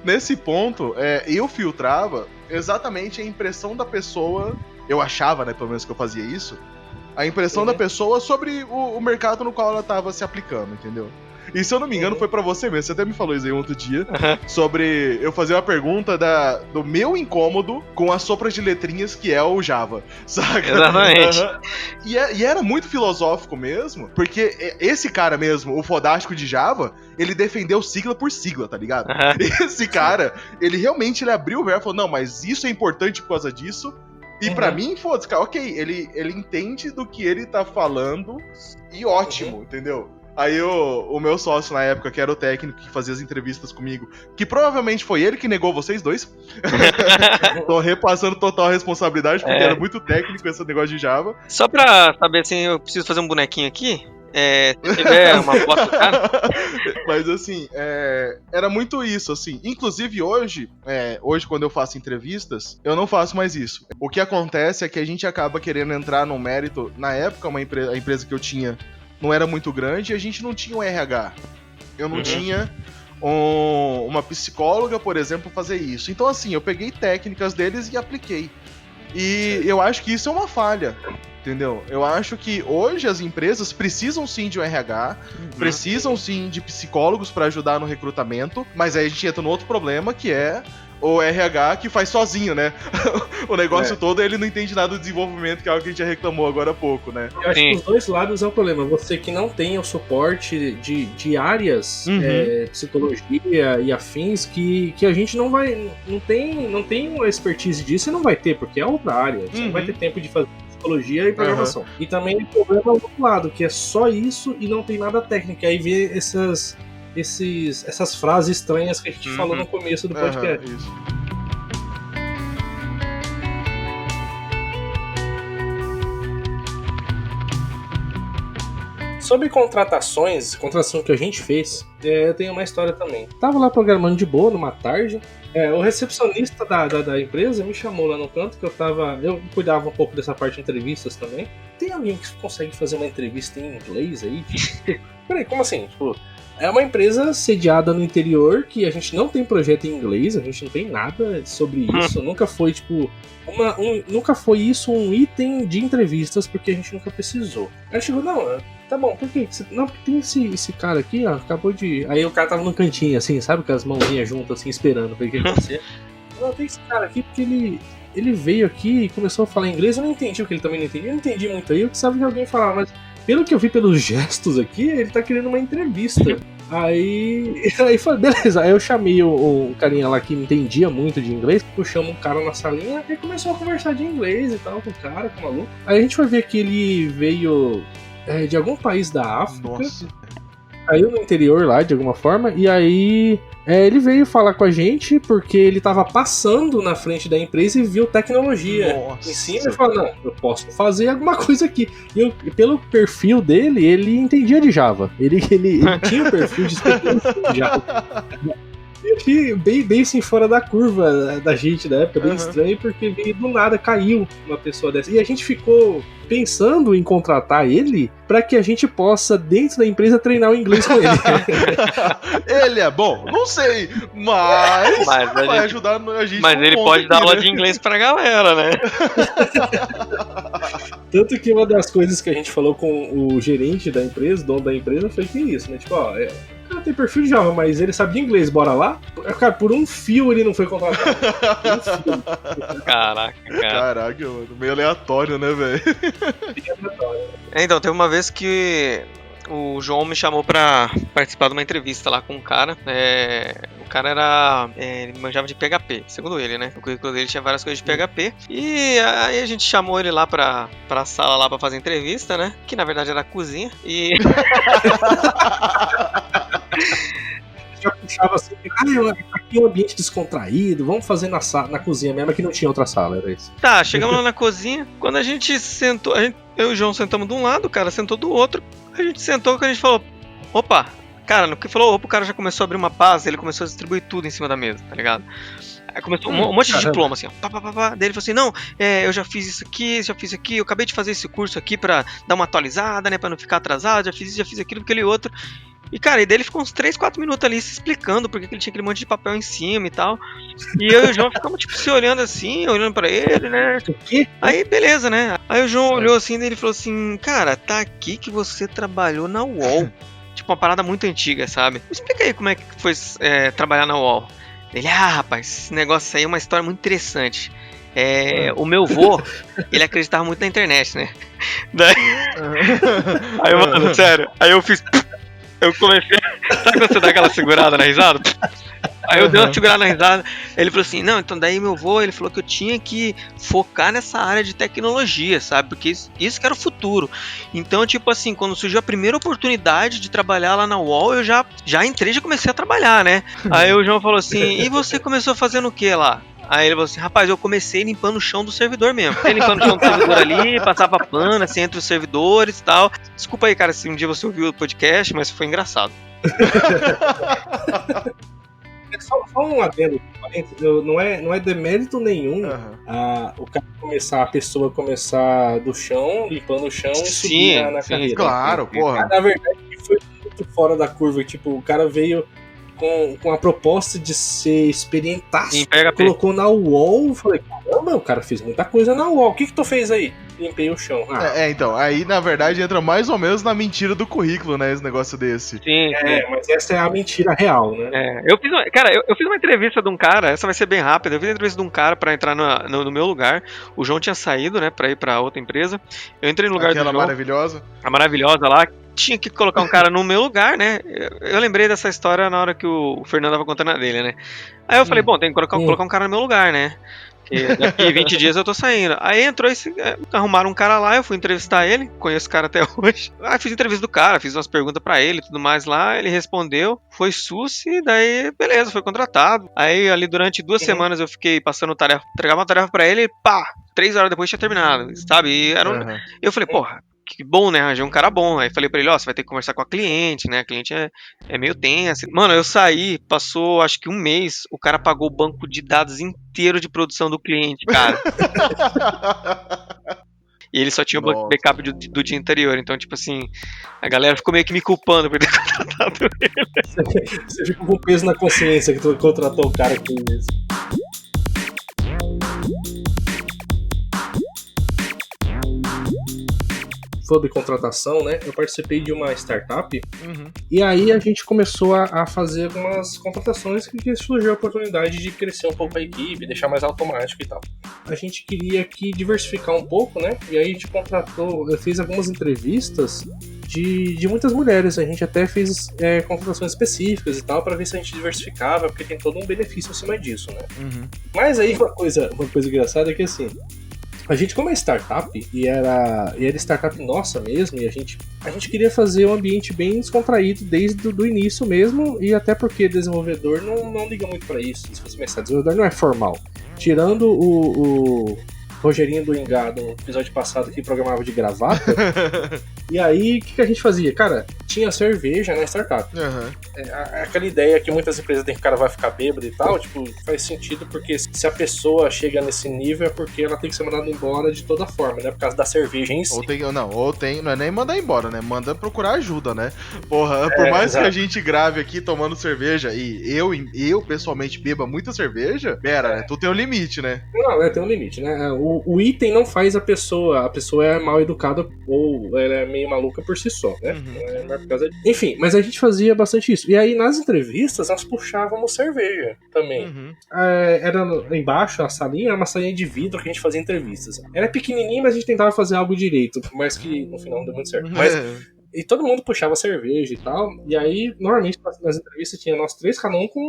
nesse ponto, eu filtrava exatamente a impressão da pessoa. Eu achava, né, pelo menos que eu fazia isso. A impressão da pessoa sobre o mercado no qual ela tava se aplicando, entendeu? E se eu não me engano, foi pra você mesmo. Você até me falou isso aí um outro dia. Sobre eu fazer uma pergunta do meu incômodo com a sopa de letrinhas que é o Java, saca? Exatamente. E era muito filosófico mesmo, porque esse cara mesmo, o fodástico de Java, ele defendeu sigla por sigla, tá ligado? Esse cara, ele realmente abriu o verbo e falou, não, mas isso é importante por causa disso. E pra mim, foda-se, cara, ok, ele entende do que ele tá falando e ótimo, entendeu? Aí o meu sócio na época, que era o técnico que fazia as entrevistas comigo, que provavelmente foi ele que negou vocês dois. Tô repassando total responsabilidade, porque era muito técnico esse negócio de Java. Só pra saber assim, eu preciso fazer um bonequinho aqui. Se tiver uma foto do cara. Mas assim, era muito isso, assim. Inclusive hoje quando eu faço entrevistas, eu não faço mais isso. O que acontece é que a gente acaba querendo entrar no mérito. Na época, a empresa que eu tinha não era muito grande e a gente não tinha um RH. Eu não tinha uma psicóloga, por exemplo, fazer isso. Então assim, eu peguei técnicas deles e apliquei. E eu acho que isso é uma falha, entendeu? Eu acho que hoje as empresas precisam sim de um RH, precisam sim de psicólogos para ajudar no recrutamento, mas aí a gente entra no outro problema, que é o RH que faz sozinho, né? O negócio todo, ele não entende nada do desenvolvimento, que é algo que a gente já reclamou agora há pouco, né? Eu acho que os dois lados é o problema. Você que não tem o suporte de áreas, psicologia e afins, que a gente não tem uma expertise disso e não vai ter, porque é outra área. Você não vai ter tempo de fazer psicologia e programação. E também o problema é o outro lado, que é só isso e não tem nada técnico. Aí vê essas frases estranhas que a gente falou no começo do podcast. Isso. Sobre contratação que a gente fez, eu tenho uma história também. Tava lá programando de boa numa tarde. O recepcionista da empresa me chamou lá no canto, que eu cuidava um pouco dessa parte de entrevistas também. Tem alguém que consegue fazer uma entrevista em inglês aí? Tipo, peraí, como assim? Tipo, é uma empresa sediada no interior que a gente não tem projeto em inglês, a gente não tem nada sobre isso. Nunca foi, tipo, nunca foi isso um item de entrevistas, porque a gente nunca precisou. Aí chegou, não, tá bom, por quê? Não, porque tem esse cara aqui, ó, acabou de... Aí o cara tava no cantinho, assim, sabe? Com as mãozinhas juntas, assim, esperando pra ver o que ia acontecer. Não, tem esse cara aqui porque ele veio aqui e começou a falar inglês, eu não entendi o que ele também não entendia. Eu não entendi muito aí, eu precisava de alguém falar, mas pelo que eu vi pelos gestos aqui, ele tá querendo uma entrevista. Aí falei, beleza, aí eu chamei o carinha lá que entendia muito de inglês, puxamos um cara na salinha e começou a conversar de inglês e tal com o cara, com o maluco. Aí a gente foi ver que ele veio de algum país da África. Nossa. Saiu no interior lá, de alguma forma, e aí ele veio falar com a gente porque ele tava passando na frente da empresa e viu tecnologia em cima e falou, não, eu posso fazer alguma coisa aqui. E pelo perfil dele, ele entendia de Java. Ele tinha o perfil de especialista de Java. Bem assim, fora da curva da gente da época, bem estranho, porque do nada caiu uma pessoa dessa. E a gente ficou pensando em contratar ele pra que a gente possa, dentro da empresa, treinar o inglês com ele. Ele é bom? Não sei, mas vai ajudar a gente. Mas ele pode dar aula de inglês pra galera, né? Tanto que uma das coisas que a gente falou com o gerente da empresa, dono da empresa, foi que isso, né? Tipo, ó, o cara tem perfil de Java, mas ele sabia inglês, bora lá? Cara, por um fio ele não foi contratado. Caraca, cara. Caraca, mano, meio aleatório, né, velho? Então, teve uma vez que o João me chamou pra participar de uma entrevista lá com um cara. O cara ele manjava de PHP, segundo ele, né? O currículo dele tinha várias coisas de PHP. E aí a gente chamou ele lá pra sala lá pra fazer entrevista, né? Que na verdade era a cozinha. E... já puxava assim, aqui é um ambiente descontraído, vamos fazer na cozinha mesmo, que não tinha outra sala, era isso. Tá, chegamos lá na cozinha, quando a gente sentou, eu e o João sentamos de um lado, o cara sentou do outro, a gente sentou, que a gente falou, opa, cara, no que falou opa, o cara já começou a abrir uma pasta, ele começou a distribuir tudo em cima da mesa, tá ligado? Aí começou um monte de diploma, assim, ó, daí ele falou assim, não, eu já fiz isso aqui, eu acabei de fazer esse curso aqui pra dar uma atualizada, né, pra não ficar atrasado, já fiz aquilo, aquele outro. E, cara, e daí ele ficou uns 3, 4 minutos ali se explicando porque ele tinha aquele monte de papel em cima e tal. E eu e o João ficamos, tipo, se olhando assim, olhando pra ele, né? Aí, beleza, né? Aí o João olhou assim e ele falou assim, cara, tá aqui que você trabalhou na UOL. Tipo, uma parada muito antiga, sabe? Me explica aí como é que foi trabalhar na UOL. Ele, rapaz, esse negócio aí é uma história muito interessante. O meu vô, ele acreditava muito na internet, né? Daí... Aí, mano, sério, aí eu fiz... Eu comecei. Sabe quando você dá aquela segurada na risada? Aí eu dei uma segurada na risada. Ele falou assim: não, então daí meu avô, ele falou que eu tinha que focar nessa área de tecnologia, sabe? Porque isso que era o futuro. Então, tipo assim, quando surgiu a primeira oportunidade de trabalhar lá na UOL, eu já entrei e já comecei a trabalhar, né? Aí o João falou assim: e você começou fazendo o que lá? Aí ele falou assim, rapaz, eu comecei limpando o chão do servidor mesmo. Comecei limpando o chão do servidor ali, passava pano assim entre os servidores e tal. Desculpa aí, cara, se um dia você ouviu o podcast, mas foi engraçado. Só um adendo, não é demérito nenhum a pessoa começar do chão, limpando o chão e subir na carreira. Claro, porra. Na verdade, foi muito fora da curva. Tipo, o cara veio com a proposta de ser experientaço, colocou na UOL, falei, caramba, o cara fez muita coisa na UOL, o que tu fez aí? Limpei o chão. Então, aí na verdade entra mais ou menos na mentira do currículo, né, esse negócio desse. Sim. Mas essa é a mentira real, né? Eu fiz uma entrevista de um cara, essa vai ser bem rápida, eu fiz uma entrevista de um cara pra entrar no meu lugar, o João tinha saído, né, pra ir pra outra empresa, eu entrei no lugar do João. Maravilhosa? A maravilhosa lá, tinha que colocar um cara no meu lugar, né? Eu lembrei dessa história na hora que o Fernando tava contando a dele, né? Aí eu falei, bom, tem que colocar um cara no meu lugar, né? Porque daqui 20 dias eu tô saindo. Aí entrou arrumaram um cara lá, eu fui entrevistar ele, conheço o cara até hoje. Aí fiz entrevista do cara, fiz umas perguntas pra ele e tudo mais lá, ele respondeu, foi sus e daí, beleza, foi contratado. Aí ali durante 2 semanas eu fiquei passando tarefa, entregava uma tarefa pra ele e pá, 3 horas depois tinha terminado, sabe? E eu falei, porra, que bom, né? Arranjei um cara bom. Aí falei pra ele, ó, você vai ter que conversar com a cliente, né? A cliente é meio tensa. Mano, eu saí, passou acho que um mês, o cara pagou o banco de dados inteiro de produção do cliente, cara. E ele só tinha o Nossa. backup do dia anterior. Então, tipo assim, a galera ficou meio que me culpando por ter contratado ele. Você fica com peso na consciência que tu contratou o cara aqui mesmo. Sobre contratação, né? Eu participei de uma startup e aí a gente começou a fazer algumas contratações que surgiu a oportunidade de crescer um pouco a equipe, deixar mais automático e tal. A gente queria aqui diversificar um pouco, né? E aí a gente eu fiz algumas entrevistas de muitas mulheres. A gente até fez contratações específicas e tal para ver se a gente diversificava, porque tem todo um benefício acima disso, né? Mas aí uma coisa engraçada é que assim, a gente, como é startup, e era startup nossa mesmo, e a gente queria fazer um ambiente bem descontraído desde o início mesmo, e até porque desenvolvedor não liga muito pra isso. Se você pensar, desenvolvedor não é formal. Tirando o Rogerinho do Engá, no episódio passado, que programava de gravata. E aí, o que a gente fazia? Cara, tinha cerveja na startup. Aquela ideia que muitas empresas têm que o cara vai ficar bêbado e tal, tipo, faz sentido porque se a pessoa chega nesse nível é porque ela tem que ser mandada embora de toda forma, né? Por causa da cerveja em si. Não é nem mandar embora, né? Manda procurar ajuda, né? Porra, por mais que a gente grave aqui tomando cerveja e eu pessoalmente beba muita cerveja, né? Tu tem um limite, né? Não, tem um limite, né? O item não faz a pessoa é mal educada ou ela é meio maluca por si só, né? Não é por causa disso. Enfim, mas a gente fazia bastante isso. E aí nas entrevistas nós puxávamos cerveja também. Era embaixo, a salinha era uma salinha de vidro que a gente fazia entrevistas. Era pequenininha, mas a gente tentava fazer algo direito, por mais que no final não deu muito certo. E todo mundo puxava cerveja e tal. E aí, normalmente, nas entrevistas tinha nós três, cada um com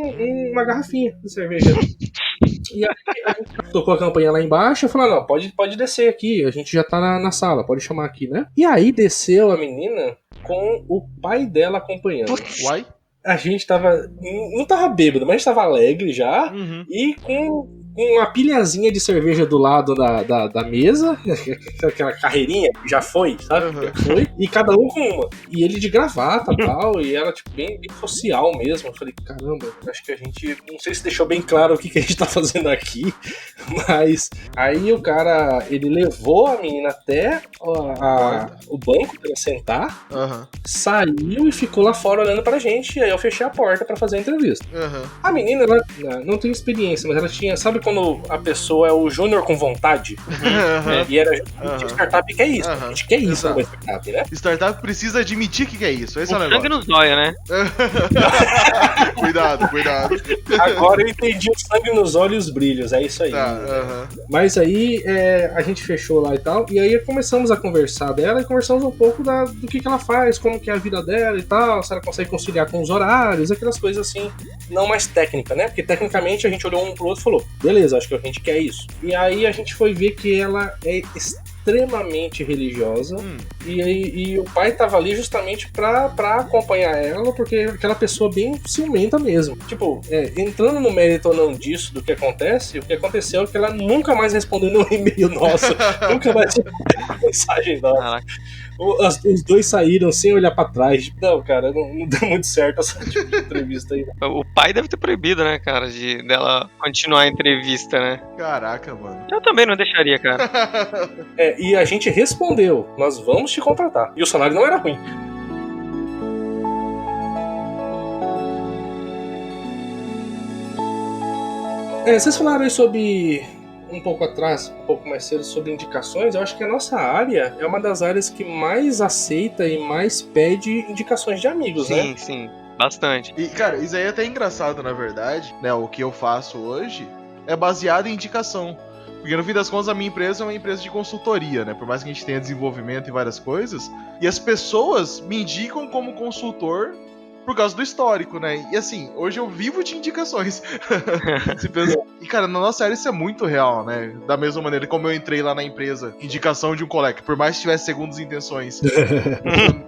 uma garrafinha de cerveja. E aí a gente tocou a campanha lá embaixo e falou, não, pode descer aqui, a gente já tá na sala, pode chamar aqui, né? E aí desceu a menina com o pai dela acompanhando. Uai? A gente tava... Não tava bêbado, mas a gente tava alegre já. E com uma pilhazinha de cerveja do lado da mesa, aquela carreirinha, já foi, sabe? Já foi, e cada um com uma. E ele de gravata e tal, e ela, tipo, bem social mesmo. Eu falei, caramba, acho que a gente, não sei se deixou bem claro o que a gente tá fazendo aqui, mas aí o cara, ele levou a menina até o banco pra ela sentar, saiu e ficou lá fora olhando pra gente, e aí eu fechei a porta pra fazer a entrevista. A menina, ela não tem experiência, mas ela tinha, sabe quando a pessoa é o júnior com vontade? E era startup que é isso. A gente quer isso numa startup, né? Startup precisa admitir que é isso. Esse é o sangue negócio. nos zóia, né? Cuidado. Agora eu entendi o sangue nos olhos e os brilhos. É isso aí. Mas aí a gente fechou lá e tal. E aí começamos a conversar dela e conversamos um pouco do que ela faz, como que é a vida dela e tal, se ela consegue conciliar com os horários, aquelas coisas assim, não mais técnica, né? Porque tecnicamente a gente olhou um pro outro e falou, beleza, acho que a gente quer isso. E aí a gente foi ver que ela é extremamente religiosa e o pai tava ali justamente pra acompanhar ela, porque é aquela pessoa bem ciumenta mesmo. Tipo, entrando no mérito ou não disso, do que acontece, o que aconteceu é que ela nunca mais respondeu no e-mail nosso, nunca mais respondeu mensagem nossa. Caraca. Os dois saíram sem olhar pra trás. Não, cara, não deu muito certo essa tipo de entrevista aí. O pai deve ter proibido, né, cara, dela continuar a entrevista, né? Caraca, mano. Eu também não deixaria, cara. E a gente respondeu, nós vamos te contratar. E o salário não era ruim. Vocês falaram aí sobre... um pouco atrás, um pouco mais cedo, sobre indicações. Eu acho que a nossa área é uma das áreas que mais aceita e mais pede indicações de amigos, né? Sim, bastante. E, cara, isso aí é até engraçado, na verdade, né? O que eu faço hoje é baseado em indicação. Porque no fim das contas a minha empresa é uma empresa de consultoria, né? Por mais que a gente tenha desenvolvimento e várias coisas. E as pessoas me indicam como consultor por causa do histórico, né? E assim, hoje eu vivo de indicações. E cara, na nossa área isso é muito real, né? Da mesma maneira como eu entrei lá na empresa, indicação de um colega, por mais que tivesse segundas intenções,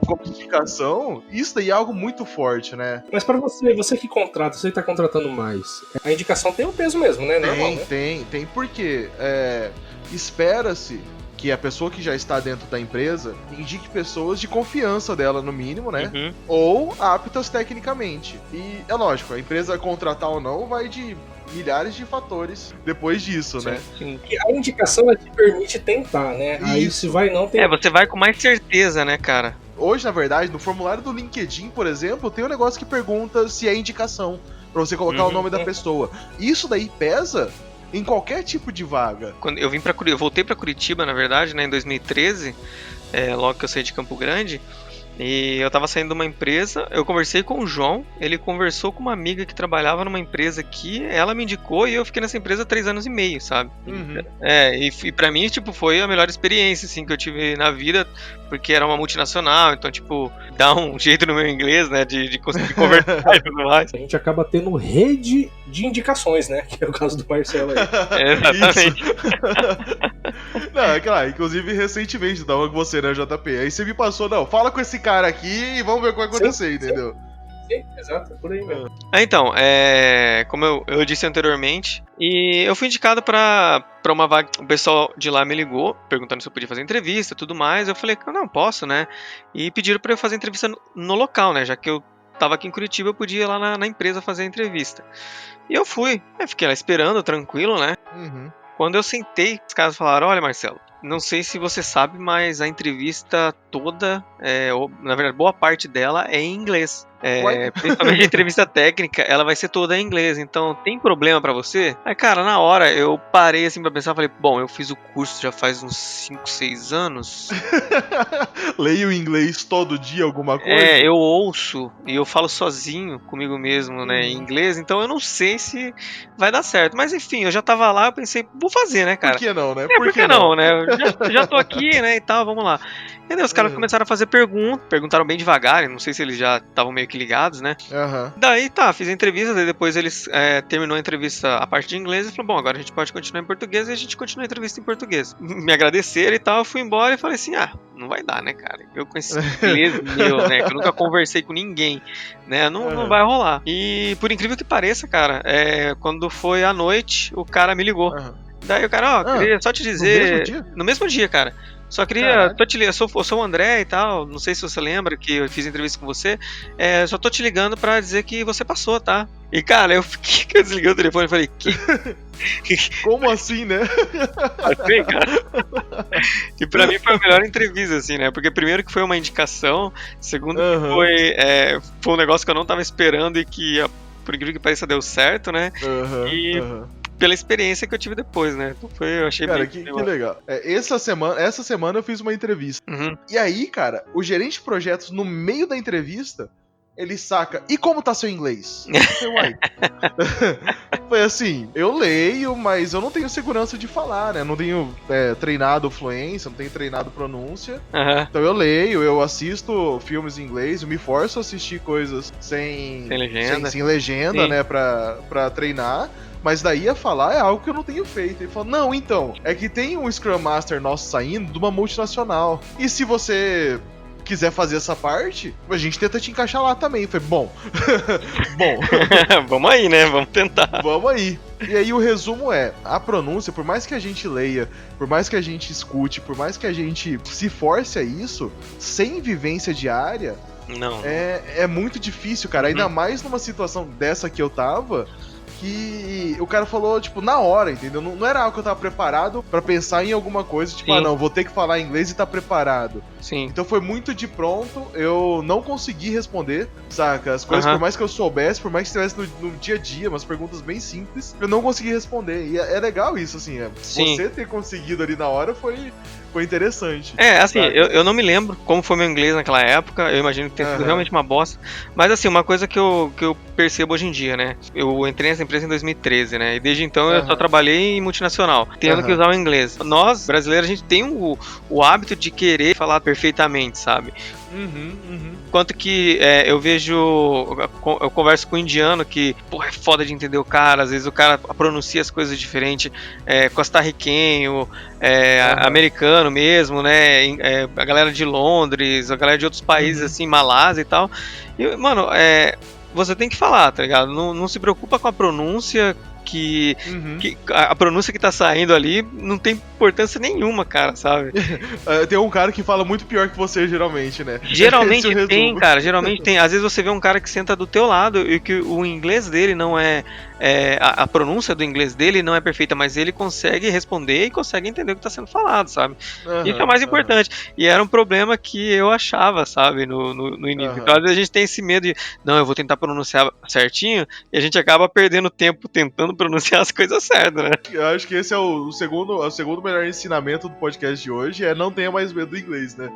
como indicação, isso daí é algo muito forte, né? Mas pra você que contrata, você que tá contratando mais, a indicação tem um peso mesmo, né? Tem, porque espera-se que a pessoa que já está dentro da empresa indique pessoas de confiança dela, no mínimo, né? Uhum. Ou aptas tecnicamente. E é lógico, a empresa contratar ou não vai de milhares de fatores depois disso, né? Sim. E a indicação ela te permite tentar, né? Aí Isso. se vai não tem. Você vai com mais certeza, né, cara? Hoje, na verdade, no formulário do LinkedIn, por exemplo, tem um negócio que pergunta se é indicação, pra você colocar o nome da pessoa. Isso daí pesa em qualquer tipo de vaga. Quando eu voltei pra Curitiba, na verdade, né, em 2013, logo que eu saí de Campo Grande, e eu tava saindo de uma empresa, eu conversei com o João, ele conversou com uma amiga que trabalhava numa empresa aqui, ela me indicou e eu fiquei nessa empresa 3 anos e meio, sabe? Uhum. E pra mim, tipo, foi a melhor experiência, assim, que eu tive na vida, porque era uma multinacional, então, tipo, dá um jeito no meu inglês, né, de conseguir conversar e tudo mais. A gente acaba tendo rede de indicações, né? Que é o caso do Marcelo aí. Exatamente. Não, é claro, inclusive recentemente eu tava com você, né, JP? Aí você me passou, não, fala com esse cara aqui e vamos ver o que vai acontecer, entendeu? Sim, exato, por aí mesmo. Então, como eu disse anteriormente, e eu fui indicado pra uma vaga, o pessoal de lá me ligou, perguntando se eu podia fazer entrevista e tudo mais, eu falei que não, posso, né? E pediram pra eu fazer entrevista no local, né? Já que eu tava aqui em Curitiba, eu podia ir lá na empresa fazer a entrevista. E eu fui, fiquei lá esperando, tranquilo, né? Uhum. Quando eu sentei, os caras falaram, olha, Marcelo, não sei se você sabe, mas a entrevista toda, na verdade, boa parte dela é em inglês. Principalmente a entrevista técnica, ela vai ser toda em inglês, então tem problema pra você? Aí, cara, na hora eu parei assim pra pensar, falei, bom, eu fiz o curso já faz uns 5, 6 anos. Leio inglês todo dia, alguma coisa? Eu ouço e eu falo sozinho comigo mesmo, né, em inglês, então eu não sei se vai dar certo. Mas enfim, eu já tava lá, eu pensei, vou fazer, né, cara? Por que não, né? Por que não, né? Eu já tô aqui, né, e tal, vamos lá. E daí os caras começaram a fazer perguntaram bem devagar, não sei se eles já estavam meio que ligados, né? Uhum. Daí fiz a entrevista, daí depois eles terminou a entrevista, a parte de inglês, e falou, bom, agora a gente pode continuar em português, e a gente continua a entrevista em português. Me agradeceram e tal, eu fui embora e falei assim, não vai dar, né, cara? Eu com esse inglês meu, né, que eu nunca conversei com ninguém, né, não vai rolar. E por incrível que pareça, cara, quando foi à noite, o cara me ligou. Daí o cara, queria só te dizer... No mesmo dia, cara. Só queria, eu sou o André e tal, não sei se você lembra que eu fiz entrevista com você, só tô te ligando pra dizer que você passou, tá? E cara, eu desliguei o telefone e falei, como assim, né? Assim, cara. E pra mim foi a melhor entrevista, assim, né? Porque primeiro que foi uma indicação, segundo que foi um negócio que eu não tava esperando e que, por incrível que pareça, deu certo, né? Pela experiência que eu tive depois, né? Então eu achei cara, bem que legal. Essa semana eu fiz uma entrevista. Uhum. E aí, cara, o gerente de projetos, no meio da entrevista, ele saca, e como tá seu inglês? Eu falei, uai. Foi assim, eu leio, mas eu não tenho segurança de falar, né? Não tenho treinado fluência, não tenho treinado pronúncia. Uhum. Então eu leio, eu assisto filmes em inglês, eu me forço a assistir coisas sem legenda, sem legenda, né? Pra treinar. Mas daí a falar é algo que eu não tenho feito. Ele falou, não, então, é que tem um Scrum Master nosso saindo de uma multinacional. E se você quiser fazer essa parte, a gente tenta te encaixar lá também. Eu falei, bom. Vamos aí, né? Vamos tentar. Vamos aí. E aí o resumo a pronúncia, por mais que a gente leia, por mais que a gente escute, por mais que a gente se force a isso, sem vivência diária, não. É muito difícil, cara. Ainda mais numa situação dessa que eu tava, que o cara falou, tipo, na hora, entendeu? Não era algo que eu tava preparado pra pensar em alguma coisa, tipo, não, vou ter que falar inglês e tá preparado. Sim. Então foi muito de pronto, eu não consegui responder, saca? As coisas, por mais que eu soubesse, por mais que estivesse no dia a dia, umas perguntas bem simples, eu não consegui responder. E é legal isso, assim, você ter conseguido ali na hora foi interessante. Assim, eu não me lembro como foi meu inglês naquela época, eu imagino que tenha sido realmente uma bosta, mas assim, uma coisa que eu percebo hoje em dia, né, eu entrei nessa empresa em 2013, né, e desde então eu só trabalhei em multinacional, tendo que usar o inglês. Nós, brasileiros, a gente tem o hábito de querer falar perfeitamente, sabe? Quanto que eu vejo, eu converso com um indiano que, porra, é foda de entender o cara, às vezes o cara pronuncia as coisas diferente, costarriquenho, americano mesmo, né, a galera de Londres, a galera de outros países, assim, Malásia e tal, e, mano, você tem que falar, tá ligado? Não se preocupa com a pronúncia, que a pronúncia que tá saindo ali não tem importância nenhuma, cara, sabe? Tem um cara que fala muito pior que você, geralmente, né? Geralmente Esse é o tem, resumo. cara, geralmente tem. Às vezes você vê um cara que senta do teu lado e que o inglês dele não é... a pronúncia do inglês dele não é perfeita, mas ele consegue responder e consegue entender o que tá sendo falado, sabe? Isso é o mais importante. E era um problema que eu achava, sabe, no início. Então, às vezes a gente tem esse medo de, não, eu vou tentar pronunciar certinho, e a gente acaba perdendo tempo tentando pronunciar as coisas certas, né? Eu acho que esse é o segundo melhor ensinamento do podcast de hoje, é não tenha mais medo do inglês, né?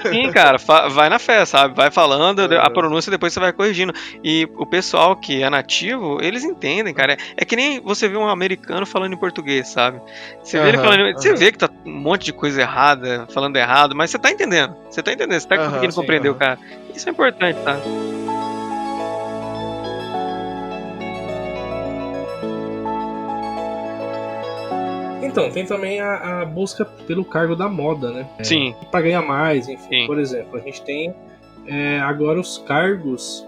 Sim, cara, vai na fé, sabe? Vai falando, a pronúncia depois você vai corrigindo. E o pessoal que é nativo, eles entendem, cara. É que nem você vê um americano falando em português, sabe? Você vê ele falando, você vê que tá um monte de coisa errada, falando errado, mas você tá entendendo. Você tá conseguindo compreender o cara. Isso é importante, tá? Então, tem também a busca pelo cargo da moda, né? Sim. Pra ganhar mais, enfim. Sim. Por exemplo, a gente tem agora os cargos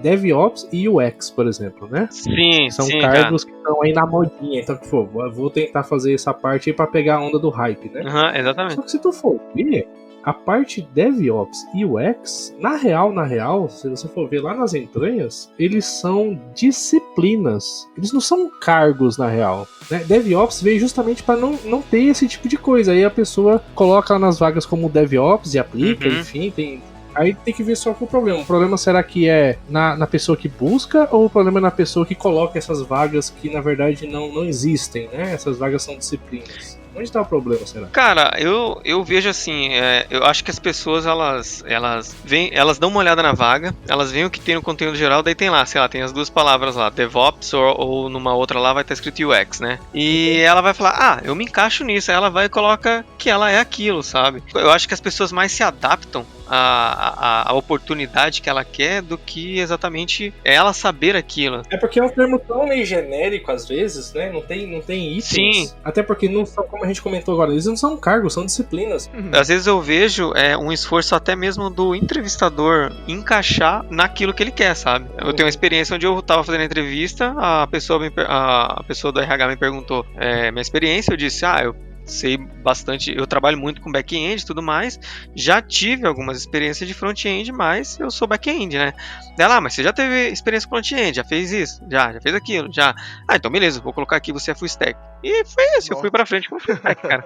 DevOps e UX, por exemplo, né? Sim, São sim, cargos que estão aí na modinha. Então, pô, vou tentar fazer essa parte aí pra pegar a onda do hype, né? Exatamente. Só que se tu for ver, a parte DevOps e UX, na real, se você for ver lá nas entranhas, eles são disciplinas. Eles não são cargos, na real. Né? DevOps veio justamente para não ter esse tipo de coisa. Aí a pessoa coloca lá nas vagas como DevOps e aplica, enfim, Aí tem que ver só qual o problema. O problema será que é na pessoa que busca ou o problema é na pessoa que coloca essas vagas que na verdade não existem, né? Essas vagas são disciplinas. Onde tá o problema, será? Cara, eu vejo assim, eu acho que as pessoas, elas dão uma olhada na vaga, elas veem o que tem no conteúdo geral, daí tem lá, sei lá, tem as duas palavras lá, DevOps ou numa outra lá vai estar escrito UX, né? E ela vai falar, eu me encaixo nisso, aí ela vai e coloca que ela é aquilo, sabe? Eu acho que as pessoas mais se adaptam a oportunidade que ela quer do que exatamente ela saber aquilo. É porque é um termo tão meio genérico às vezes, né? Não tem itens. Sim. Até porque não são, como a gente comentou agora, eles não são cargos, são disciplinas. Às vezes eu vejo um esforço até mesmo do entrevistador encaixar naquilo que ele quer, sabe? Eu tenho uma experiência onde eu tava fazendo a entrevista, a pessoa do RH me perguntou minha experiência, eu disse, eu sei bastante, eu trabalho muito com back-end e tudo mais, já tive algumas experiências de front-end, mas eu sou back-end, né? Ela, mas você já teve experiência com front-end, já fez isso? Já fez aquilo? Já. Então beleza, vou colocar aqui, você é full stack. E foi isso, eu fui pra frente com full stack, cara.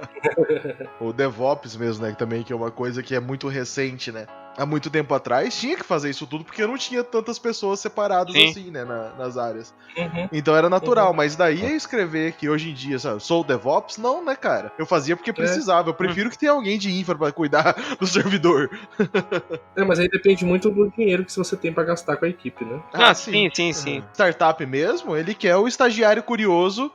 O DevOps mesmo, né, também, que é uma coisa que é muito recente, né? Há muito tempo atrás tinha que fazer isso tudo porque não tinha tantas pessoas separadas assim, né, nas áreas. Então era natural, mas daí eu escrever que hoje em dia, sabe, sou DevOps, não, né, cara? Eu fazia porque precisava. Eu prefiro que tenha alguém de infra pra cuidar do servidor. Mas aí depende muito do dinheiro que você tem pra gastar com a equipe, né? Sim. Startup mesmo, ele quer o estagiário curioso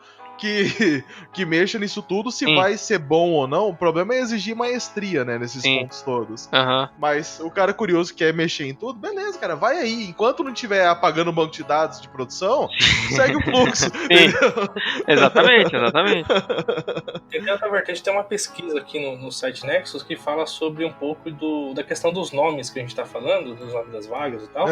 que mexa nisso tudo, se vai ser bom ou não. O problema é exigir maestria, né, nesses pontos todos. Mas o cara curioso que quer mexer em tudo, beleza, cara, vai aí. Enquanto não estiver apagando o banco de dados de produção, segue o fluxo. Exatamente. Tem outra vertente, tem uma pesquisa aqui no site Nexus que fala sobre um pouco da questão dos nomes que a gente tá falando, dos nomes das vagas e tal,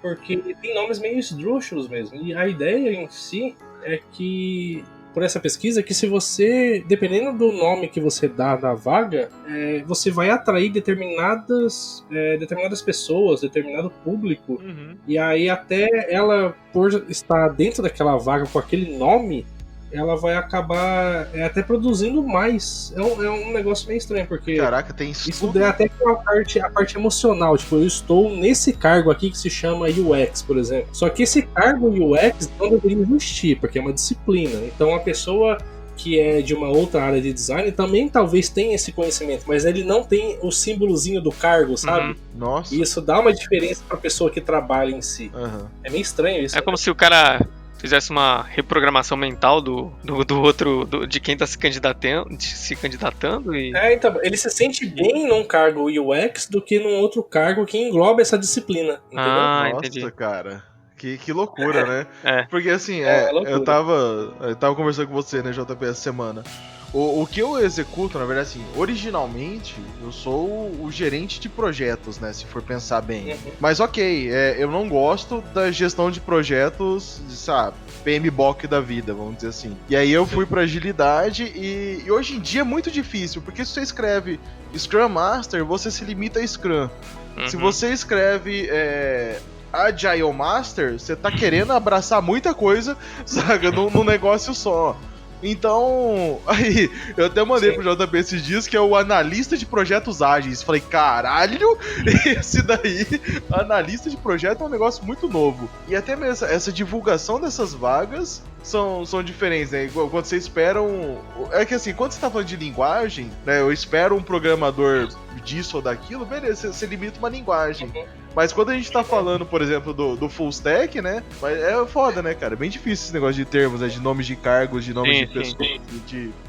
porque tem nomes meio esdrúxulos mesmo. E a ideia em si é que, por essa pesquisa, que se você, dependendo do nome que você dá na vaga, você vai atrair determinadas pessoas, determinado público, e aí até ela, por estar dentro daquela vaga com aquele nome, ela vai acabar até produzindo mais. É um negócio meio estranho, porque caraca, tem isso dá até a parte emocional. Tipo, eu estou nesse cargo aqui que se chama UX, por exemplo. Só que esse cargo UX não deveria existir, porque é uma disciplina. Então a pessoa que é de uma outra área de design também talvez tenha esse conhecimento, mas ele não tem o símbolozinho do cargo, sabe? Nossa. E isso dá uma diferença pra pessoa que trabalha em si. É meio estranho isso. É como se o cara fizesse uma reprogramação mental do outro, de quem tá se candidatando e... Então, ele se sente bem num cargo UX do que num outro cargo que engloba essa disciplina, entendeu? Nossa, entendi. cara. Que loucura, né? Porque assim, loucura. eu tava conversando com você, né, JP, essa semana. O que eu executo, na verdade, assim, originalmente, eu sou o gerente de projetos, né, se for pensar bem. Mas ok, eu não gosto da gestão de projetos, sabe, PMBOK da vida, vamos dizer assim. E aí eu fui pra agilidade e hoje em dia é muito difícil, porque se você escreve Scrum Master, você se limita a Scrum. Se você escreve Agile Master, você tá querendo abraçar muita coisa, sabe, num negócio só. Então, aí, eu até mandei pro JP esses dias que é o analista de projetos ágeis. Falei, caralho, esse daí, analista de projeto é um negócio muito novo. E até mesmo essa divulgação dessas vagas são diferentes, né? Quando você espera É que assim, quando você tá falando de linguagem, né? Eu espero um programador disso ou daquilo, beleza, você limita uma linguagem. Mas quando a gente tá falando, por exemplo, do full stack, né? É foda, né, cara? É bem difícil esse negócio de termos, né? De nomes de cargos, de nomes de pessoas,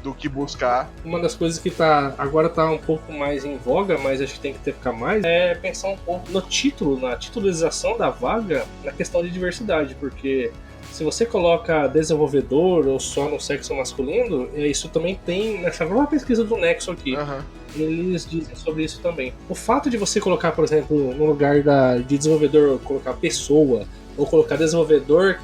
do que buscar. Uma das coisas que agora tá um pouco mais em voga, mas acho que tem que ficar mais, é pensar um pouco no título, na titularização da vaga, na questão de diversidade, porque se você coloca desenvolvedor ou só no sexo masculino, isso também tem nessa nova pesquisa do Nexo aqui. Eles dizem sobre isso também. O fato de você colocar, por exemplo, no lugar de desenvolvedor, colocar pessoa, ou colocar desenvolvedor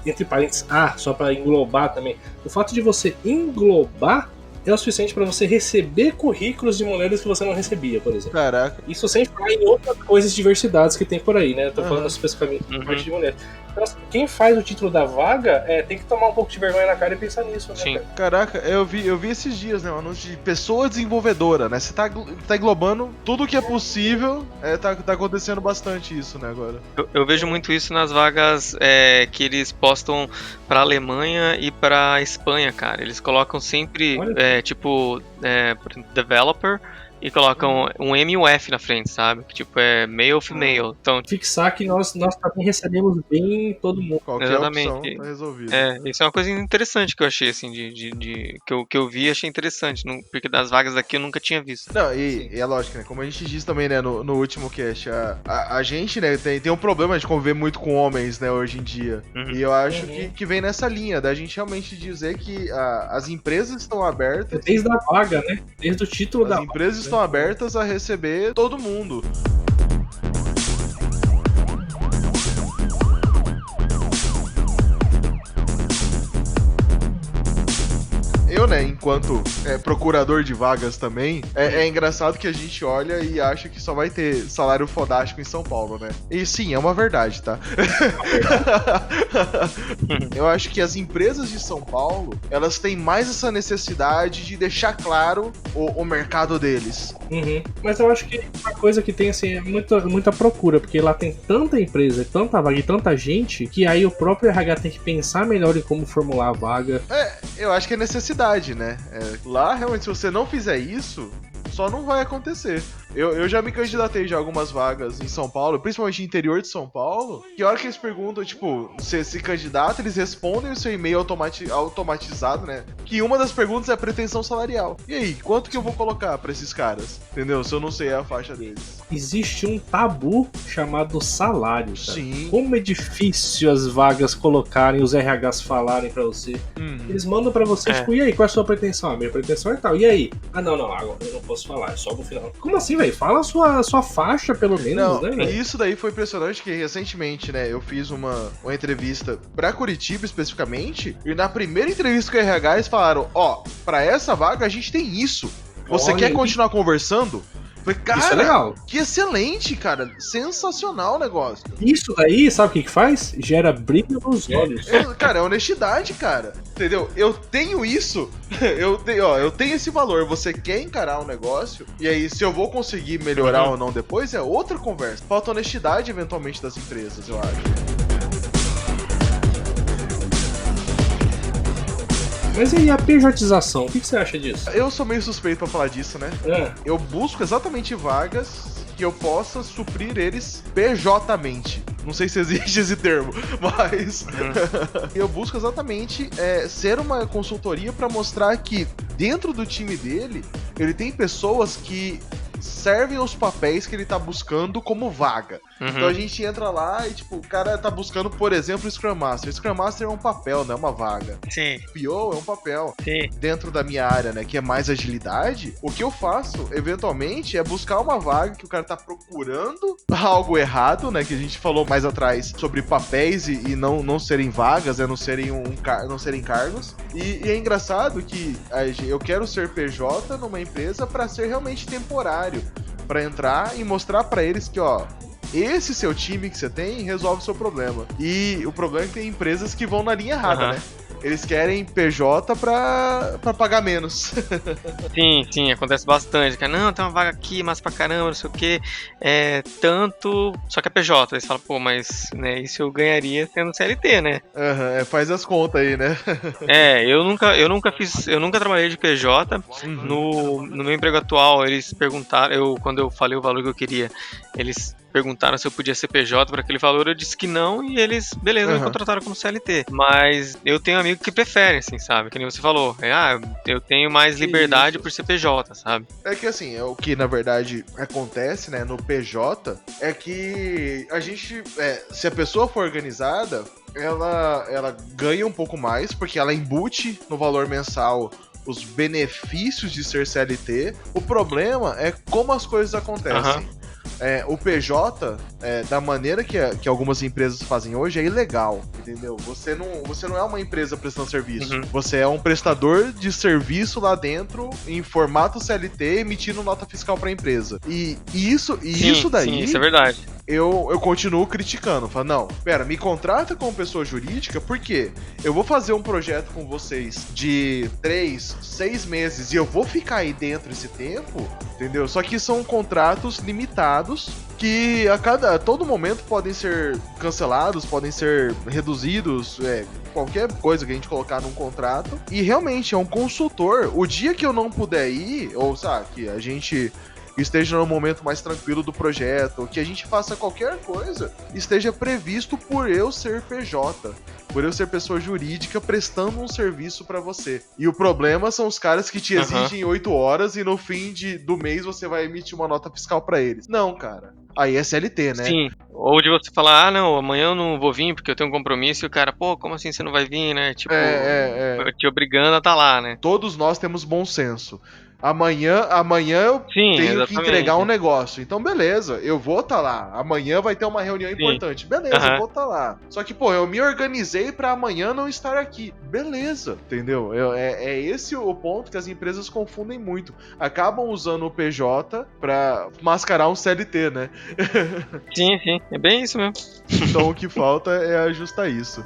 entre parênteses só para englobar também. O fato de você englobar é o suficiente para você receber currículos de mulheres que você não recebia, por exemplo. Caraca. Isso sem falar em outras coisas, diversidades que tem por aí, né? Eu tô falando especificamente da parte de mulheres. Então, quem faz o título da vaga tem que tomar um pouco de vergonha na cara e pensar nisso, né? Sim. Caraca, eu vi esses dias, né? Um anúncio de pessoa desenvolvedora, né? Você tá englobando tudo que é possível. Tá acontecendo bastante isso, né, agora. Eu vejo muito isso nas vagas que eles postam pra Alemanha e pra Espanha, cara. Eles colocam sempre, por exemplo, developer, e colocam um M e um F na frente, sabe? Que tipo é male ou female. Então, fixar que nós também recebemos bem todo mundo. Qualquer opção tá resolvido. Isso é uma coisa interessante que eu achei, assim, que eu vi e achei interessante, porque das vagas daqui eu nunca tinha visto. Não, e é lógico, né? Como a gente disse também, né, no último cast, a gente, né, tem um problema de conviver muito com homens, né, hoje em dia. E eu acho que vem nessa linha, da gente realmente dizer que as empresas estão abertas. Desde a vaga, né? Desde o título da vaga. As empresas estão abertas a receber todo mundo. Eu, né, enquanto procurador de vagas também, é engraçado que a gente olha e acha que só vai ter salário fodástico em São Paulo, né? E sim, é uma verdade, tá? Eu acho que as empresas de São Paulo, elas têm mais essa necessidade de deixar claro o mercado deles. Mas eu acho que uma coisa que tem, assim, é muita procura, porque lá tem tanta empresa, tanta vaga e tanta gente, que aí o próprio RH tem que pensar melhor em como formular a vaga. Eu acho que é necessidade, né? Lá, realmente, se você não fizer isso, só não vai acontecer. Eu já me candidatei de algumas vagas em São Paulo, principalmente no interior de São Paulo, que a hora que eles perguntam, tipo, você se candidata, eles respondem o seu e-mail automatizado, né? Que uma das perguntas é a pretensão salarial. E aí, quanto que eu vou colocar pra esses caras? Entendeu? Se eu não sei a faixa deles. Existe um tabu chamado salário, cara. Sim. Como é difícil as vagas colocarem, os RHs falarem pra você. Eles mandam pra você, tipo, e aí, qual é a sua pretensão? Minha pretensão é tal. E aí? Não, agora eu não posso falar, é só no final. Como assim, velho? Fala a sua faixa, pelo menos, né, velho? Isso daí foi impressionante, que recentemente, né, eu fiz uma entrevista pra Curitiba, especificamente, e na primeira entrevista com o RH, eles falaram, pra essa vaga a gente tem isso. Você quer continuar conversando? Falei, cara, isso é legal. Que excelente, cara. Sensacional o negócio. Isso daí, sabe o que faz? Gera brilho nos olhos. Cara, é honestidade, cara. Entendeu? Eu tenho isso. Eu tenho esse valor. Você quer encarar um negócio? E aí, se eu vou conseguir melhorar ou não depois, é outra conversa. Falta honestidade, eventualmente, das empresas, eu acho. Mas e a pejotização? O que você acha disso? Eu sou meio suspeito pra falar disso, né? Eu busco exatamente vagas que eu possa suprir eles PJ-mente. Não sei se existe esse termo, mas eu busco exatamente ser uma consultoria pra mostrar que dentro do time dele, ele tem pessoas que servem os papéis que ele tá buscando como vaga. Então a gente entra lá e, tipo, o cara tá buscando, por exemplo, o Scrum Master. Scrum Master é um papel, não é uma vaga. Sim. PO é um papel. Sim. Dentro da minha área, né, que é mais agilidade, o que eu faço, eventualmente, é buscar uma vaga que o cara tá procurando algo errado, né, que a gente falou mais atrás sobre papéis e não serem vagas, não serem, não serem cargos. E é engraçado que eu quero ser PJ numa empresa para ser realmente temporário, para entrar e mostrar para eles que, ó, esse seu time que você tem resolve o seu problema. E o problema é que tem empresas que vão na linha errada, né? Eles querem PJ pra pagar menos. Sim, acontece bastante. Cara, não, tem uma vaga aqui, mas pra caramba, não sei o que. É tanto. Só que é PJ. Aí você fala, pô, mas né, isso eu ganharia sendo CLT, né? Faz as contas aí, né? Eu nunca trabalhei de PJ. No meu emprego atual, eles perguntaram, quando eu falei o valor que eu queria, eles perguntaram se eu podia ser PJ para aquele valor, eu disse que não, e eles, beleza, me contrataram como CLT. Mas eu tenho amigos que preferem, assim, sabe? Que nem você falou. Eu tenho mais liberdade por ser PJ, sabe? É que assim, o que na verdade acontece, né, no PJ, é que a gente, se a pessoa for organizada, ela ganha um pouco mais, porque ela embute no valor mensal os benefícios de ser CLT. O problema é como as coisas acontecem. O PJ, da maneira que algumas empresas fazem hoje, é ilegal, entendeu? Você não é uma empresa prestando serviço. Você é um prestador de serviço lá dentro, em formato CLT, emitindo nota fiscal para a empresa. Isso daí... Sim, isso é verdade. Eu continuo criticando. Falo, não, pera, me contrata como pessoa jurídica, porque eu vou fazer um projeto com vocês de 3, 6 meses e eu vou ficar aí dentro esse tempo, entendeu? Só que são contratos limitados que a todo momento podem ser cancelados, podem ser reduzidos, qualquer coisa que a gente colocar num contrato. E realmente é um consultor. O dia que eu não puder ir, ou sabe, que a gente esteja no momento mais tranquilo do projeto, ou que a gente faça qualquer coisa, esteja previsto por eu ser PJ, por eu ser pessoa jurídica prestando um serviço pra você. E o problema são os caras que te exigem 8 horas e no fim do mês você vai emitir uma nota fiscal pra eles. Não, cara. Aí é CLT, né? Sim. Ou de você falar, não, amanhã eu não vou vir porque eu tenho um compromisso, e o cara, pô, como assim você não vai vir, né? Tipo, te obrigando a estar lá, né? Todos nós temos bom senso. Amanhã eu tenho que entregar um negócio. Então, beleza, eu vou estar lá. Amanhã vai ter uma reunião importante. Beleza, eu vou estar lá. Só que, pô, eu me organizei pra amanhã não estar aqui. Beleza, entendeu? É esse o ponto que as empresas confundem muito. Acabam usando o PJ pra mascarar um CLT, né? Sim, é bem isso mesmo. Então o que falta é ajustar isso.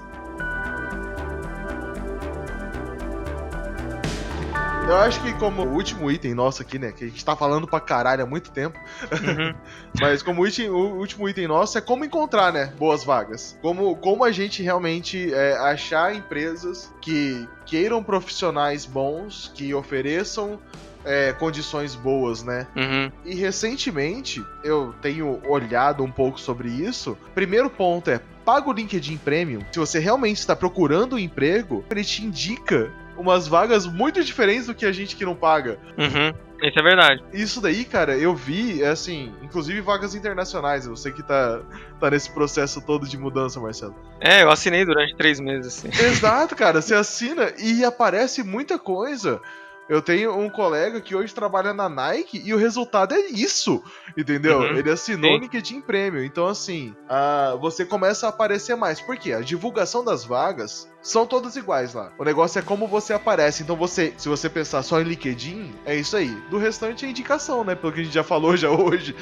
Eu acho que como último item nosso aqui, né, que a gente tá falando pra caralho há muito tempo, mas como último item nosso é como encontrar, né, boas vagas. Como a gente realmente achar empresas que queiram profissionais bons, que ofereçam condições boas, né? E recentemente eu tenho olhado um pouco sobre isso. Primeiro ponto paga o LinkedIn Premium. Se você realmente está procurando um emprego, ele te indica umas vagas muito diferentes do que a gente que não paga. Isso é verdade. Isso daí, cara, eu vi, assim, inclusive vagas internacionais. Você que tá nesse processo todo de mudança, Marcelo. Eu assinei durante 3 meses, assim. Exato, cara, você assina e aparece muita coisa. Eu tenho um colega que hoje trabalha na Nike e o resultado é isso, entendeu? Ele assinou o LinkedIn Premium. Então, assim, você começa a aparecer mais. Por quê? A divulgação das vagas são todas iguais lá. O negócio é como você aparece. Então, se você pensar só em LinkedIn, é isso aí. Do restante é indicação, né? Pelo que a gente já falou já hoje.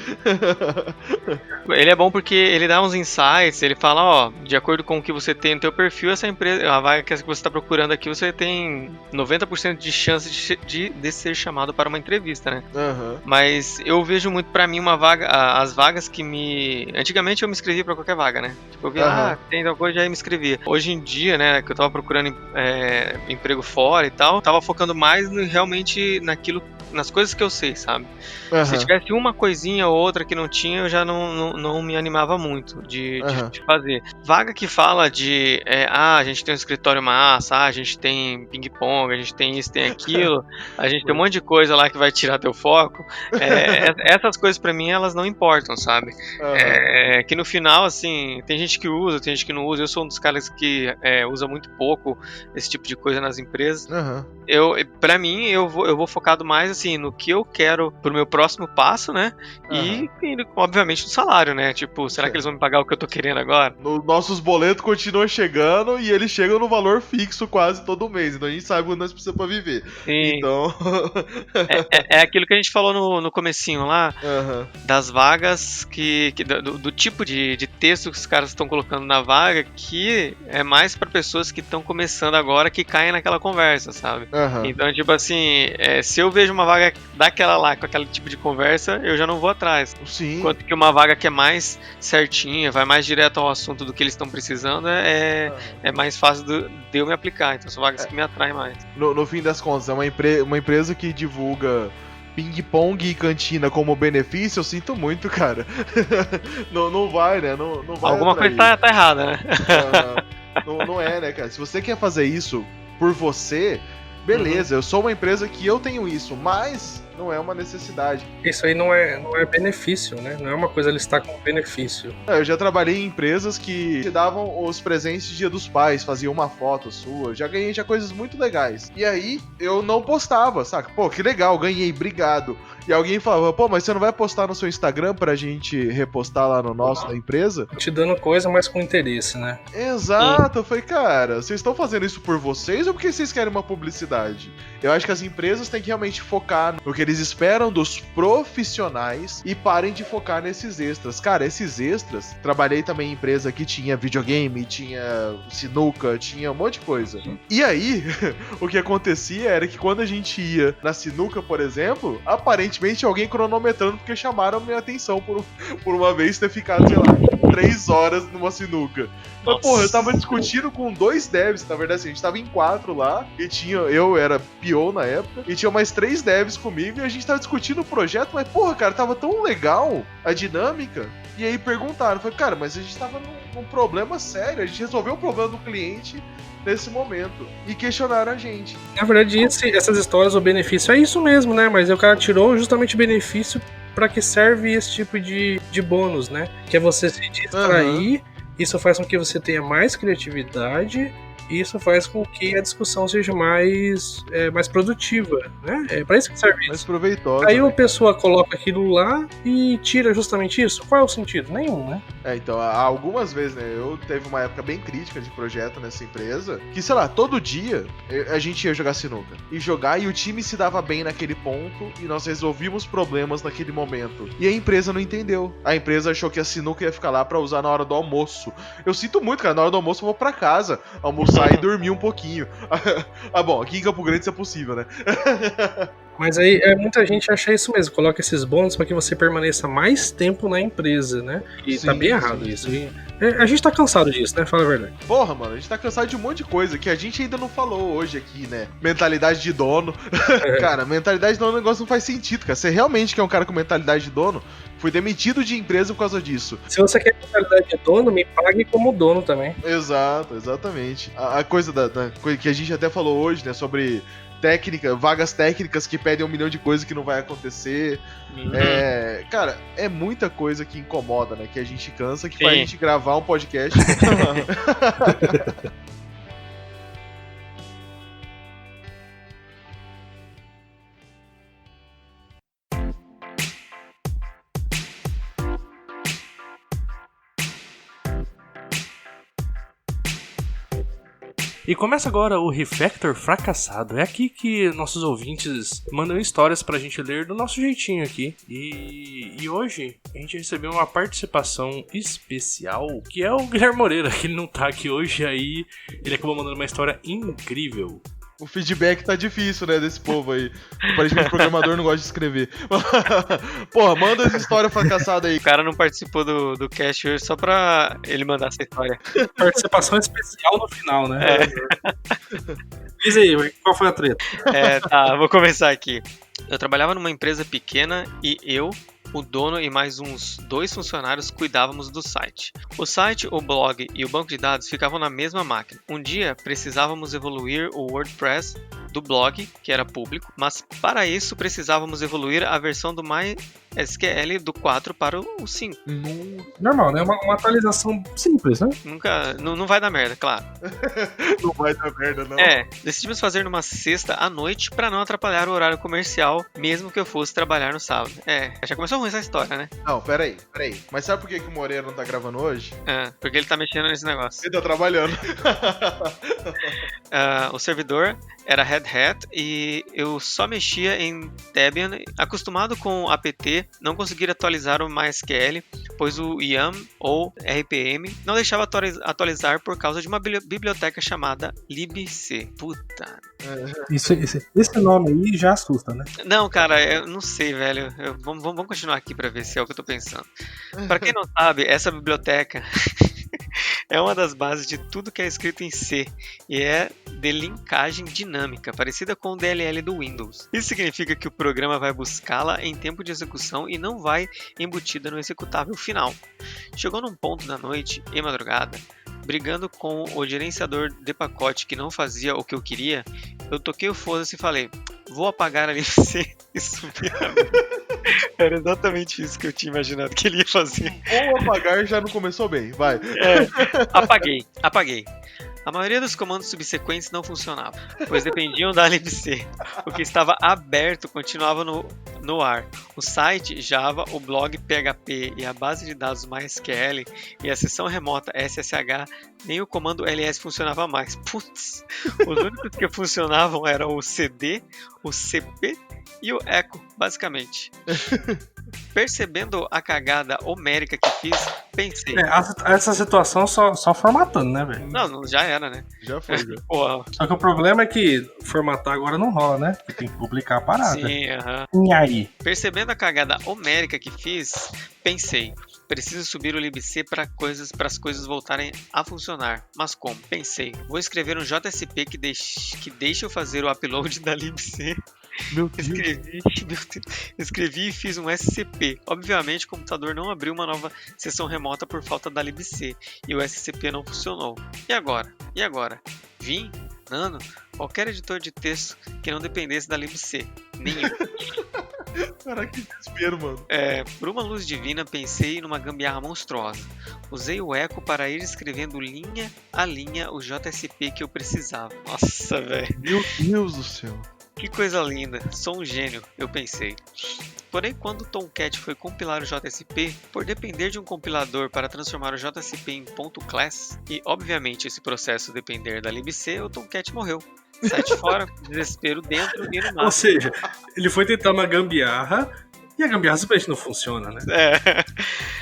Ele é bom porque ele dá uns insights, ele fala, ó, de acordo com o que você tem no teu perfil, essa empresa, a vaga que você está procurando aqui, você tem 90% de chance de ser chamado para uma entrevista, né? Mas eu vejo muito pra mim uma vaga, as vagas que antigamente eu me inscrevi pra qualquer vaga, né? Tipo, eu vi, tem tal coisa, já me inscrevi. Hoje em dia, né, que eu tava procurando emprego fora e tal, tava focando mais realmente naquilo nas coisas que eu sei, sabe? Aham. Se tivesse uma coisinha ou outra que não tinha, eu já não me animava muito de fazer. Vaga que fala de, a gente tem um escritório massa, a gente tem ping-pong, a gente tem isso, tem aquilo, a gente tem um monte de coisa lá que vai tirar teu foco. Essas coisas pra mim, elas não importam, sabe? Aham. Que no final, assim, tem gente que usa, tem gente que não usa. Eu sou um dos caras que usa muito pouco esse tipo de coisa nas empresas. Aham. Pra mim, eu vou focado mais, assim, no que eu quero pro meu próximo passo, né? E, obviamente, no salário, né? Tipo, será que eles vão me pagar o que eu tô querendo agora? Nossos boletos continuam chegando e eles chegam no valor fixo quase todo mês. Então a gente sabe quando nós precisamos pra viver. Sim. Então. É aquilo que a gente falou no comecinho lá, Aham. das vagas, do tipo de texto que os caras estão colocando na vaga, que é mais pra pessoas que estão começando agora, que caem naquela conversa, sabe? Aham. Então, tipo assim, se eu vejo uma vaga daquela lá, com aquele tipo de conversa, eu já não vou atrás. Sim. Enquanto que uma vaga que é mais certinha, vai mais direto ao assunto do que eles estão precisando, é mais fácil de eu me aplicar. Então são vagas que me atraem mais. No fim das contas, é uma empresa que divulga ping-pong e cantina como benefício. Eu sinto muito, cara. não vai, né? Não vai. Alguma atrair. coisa tá errada, né? Não é, né, cara? Se você quer fazer isso por você, beleza. Eu sou uma empresa que eu tenho isso, mas não é uma necessidade. Isso aí não é benefício, né? Não é uma coisa listar como benefício. Eu já trabalhei em empresas que te davam os presentes de Dia dos Pais, faziam uma foto sua, já ganhei coisas muito legais. E aí, eu não postava, saca? Pô, que legal, ganhei, obrigado. E alguém falava, pô, mas você não vai postar no seu Instagram pra gente repostar lá no nosso da empresa? Te dando coisa, mas com interesse, né? Exato, eu falei, cara, vocês estão fazendo isso por vocês ou porque vocês querem uma publicidade? Eu acho que as empresas têm que realmente focar no que eles esperam dos profissionais e parem de focar nesses extras. Cara, esses extras, trabalhei também em empresa que tinha videogame, tinha sinuca, tinha um monte de coisa. E aí, o que acontecia era que quando a gente ia na sinuca, por exemplo, aparentemente alguém cronometrando porque chamaram a minha atenção por uma vez ter ficado, sei lá, 3 horas numa sinuca. Mas, porra, eu tava discutindo com 2 devs, na verdade, assim, a gente tava em 4 lá, e eu era PO na época, e tinha mais 3 devs comigo, e a gente tava discutindo o projeto, mas, porra, cara, tava tão legal a dinâmica. E aí perguntaram, falei, cara, mas a gente tava num problema sério, a gente resolveu o problema do cliente nesse momento, e questionaram a gente. Na verdade, essas histórias, o benefício é isso mesmo, né? Mas o cara tirou justamente o benefício para que serve esse tipo de bônus, né? Que é você se distrair, isso faz com que você tenha mais criatividade, e isso faz com que a discussão seja mais produtiva, né? É para isso que serve Mais isso. proveitosa. Aí a pessoa coloca aquilo lá e tira justamente isso. Qual é o sentido? Nenhum, né? Então, algumas vezes, né, eu teve uma época bem crítica de projeto nessa empresa, que, sei lá, todo dia a gente ia jogar sinuca. E o time se dava bem naquele ponto, e nós resolvíamos problemas naquele momento. E a empresa não entendeu. A empresa achou que a sinuca ia ficar lá pra usar na hora do almoço. Eu sinto muito, cara, na hora do almoço eu vou pra casa almoçar e dormir um pouquinho. Bom, aqui em Campo Grande isso é possível, né? Mas aí muita gente acha isso mesmo, coloca esses bônus para que você permaneça mais tempo na empresa, né? E Sim, tá bem errado sim. isso. A gente tá cansado disso, né? Fala a verdade. Porra, mano, a gente tá cansado de um monte de coisa que a gente ainda não falou hoje aqui, né? Mentalidade de dono. Cara, mentalidade de dono é um negócio que não faz sentido, cara. Você realmente quer um cara com mentalidade de dono? Fui demitido de empresa por causa disso. Se você quer mentalidade de dono, me pague como dono também. Exato, exatamente. A coisa da coisa que a gente até falou hoje, né? Sobre vagas técnicas que pedem 1 milhão de coisas que não vai acontecer. Cara, é muita coisa que incomoda, né? Que a gente cansa, que faz a gente gravar um podcast. E começa agora o Refactor Fracassado. É aqui que nossos ouvintes mandam histórias pra gente ler do nosso jeitinho aqui. E hoje a gente recebeu uma participação especial, que é o Guilherme Moreira, que ele não tá aqui hoje, aí ele acabou mandando uma história incrível. O feedback tá difícil, né, desse povo aí. Aparentemente o programador não gosta de escrever. Porra, manda essa história fracassada aí. O cara não participou do cast hoje só pra ele mandar essa história. Participação especial no final, né? Diz aí, qual foi a treta? Tá, vou começar aqui. Eu trabalhava numa empresa pequena e eu, o dono e mais uns 2 funcionários cuidávamos do site. O site, o blog e o banco de dados ficavam na mesma máquina. Um dia precisávamos evoluir o WordPress do blog, que era público, mas para isso precisávamos evoluir a versão do MySQL do 4 para o 5. Normal, né? Uma atualização simples, né? Não vai dar merda, claro. Não vai dar merda, não. Decidimos fazer numa sexta à noite para não atrapalhar o horário comercial, mesmo que eu fosse trabalhar no sábado. Já começou ruim essa história, né? Não, peraí. Mas sabe por que o Moreira não tá gravando hoje? Porque ele tá mexendo nesse negócio. Ele tá trabalhando. O servidor era Red Hat e eu só mexia em Debian. Acostumado com o apt, não conseguia atualizar o MySQL, pois o YAM ou RPM não deixava atualizar por causa de uma biblioteca chamada libc. Puta. Esse nome aí já assusta, né? Não, cara, eu não sei, velho. Vamos continuar aqui pra ver se é o que eu tô pensando. Pra quem não sabe, essa biblioteca é uma das bases de tudo que é escrito em C e é de linkagem dinâmica, parecida com o DLL do Windows. Isso significa que o programa vai buscá-la em tempo de execução e não vai embutida no executável final. Chegou num ponto da noite e madrugada, brigando com o gerenciador de pacote que não fazia o que eu queria, eu toquei o foda-se e falei, vou apagar a libc e subir a minha. Era exatamente isso que eu tinha imaginado que ele ia fazer. Ou apagar já não começou bem, vai. Apaguei. A maioria dos comandos subsequentes não funcionava, pois dependiam da libc. O que estava aberto continuava no ar. O site Java, o blog PHP e a base de dados MySQL e a seção remota SSH, nem o comando ls funcionava mais. Putz, os únicos que funcionavam eram o cd, o cp e o echo, basicamente. Percebendo a cagada homérica que fiz, pensei... Essa situação só formatando, né, velho? Não, já era, né? Já foi, já. Porra. Só que o problema é que formatar agora não rola, né? Porque tem que publicar a parada. Sim, E aí? Percebendo a cagada homérica que fiz, pensei... Preciso subir o libc para as coisas voltarem a funcionar. Mas como? Pensei, vou escrever um JSP que deixe eu fazer o upload da libc. Escrevi e fiz um SCP. Obviamente o computador não abriu uma nova sessão remota por falta da libc e o SCP não funcionou. E agora? Vim? Nano? Qualquer editor de texto que não dependesse da libc. Nenhum. Caraca, que desespero, mano. Por uma luz divina, pensei numa gambiarra monstruosa. Usei o eco para ir escrevendo linha a linha o JSP que eu precisava. Nossa, velho. Meu Deus do céu. Que coisa linda. Sou um gênio, eu pensei. Porém, quando o Tomcat foi compilar o JSP, por depender de um compilador para transformar o JSP em .class, e obviamente esse processo depender da libc, o Tomcat morreu. Site fora, desespero dentro e no máximo. Ou seja, ele foi tentar uma gambiarra e a gambiarra simplesmente não funciona, né?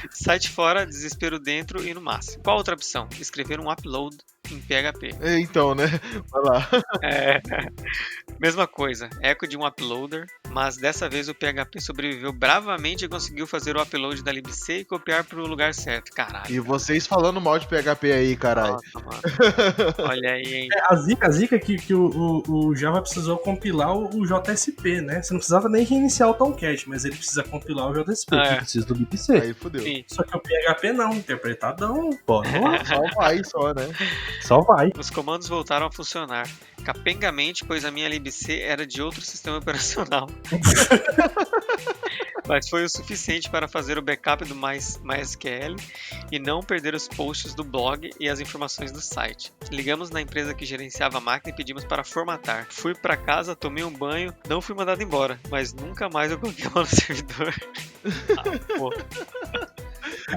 Site fora, desespero dentro e no máximo. Qual outra opção? Escrever um upload em PHP. Então, né? Vai lá. Mesma coisa, eco de um uploader, mas dessa vez o PHP sobreviveu bravamente e conseguiu fazer o upload da libc e copiar para o lugar certo. Caralho. E vocês falando mal de PHP aí, caralho. Nossa, mano. Olha aí, hein? A zica é que o Java precisou compilar o JSP, né? Você não precisava nem reiniciar o Tomcat, mas ele precisa compilar o JSP, que precisa do libc. Aí fodeu. Sim. Só que o PHP não, interpretadão, pô. Só vai, só, né? Só vai. Os comandos voltaram a funcionar, capengamente, pois a minha libc era de outro sistema operacional. Mas foi o suficiente para fazer o backup do MySQL e não perder os posts do blog e as informações do site. Ligamos na empresa que gerenciava a máquina e pedimos para formatar. Fui para casa, tomei um banho, não fui mandado embora, mas nunca mais eu coloquei lá no servidor. Pô.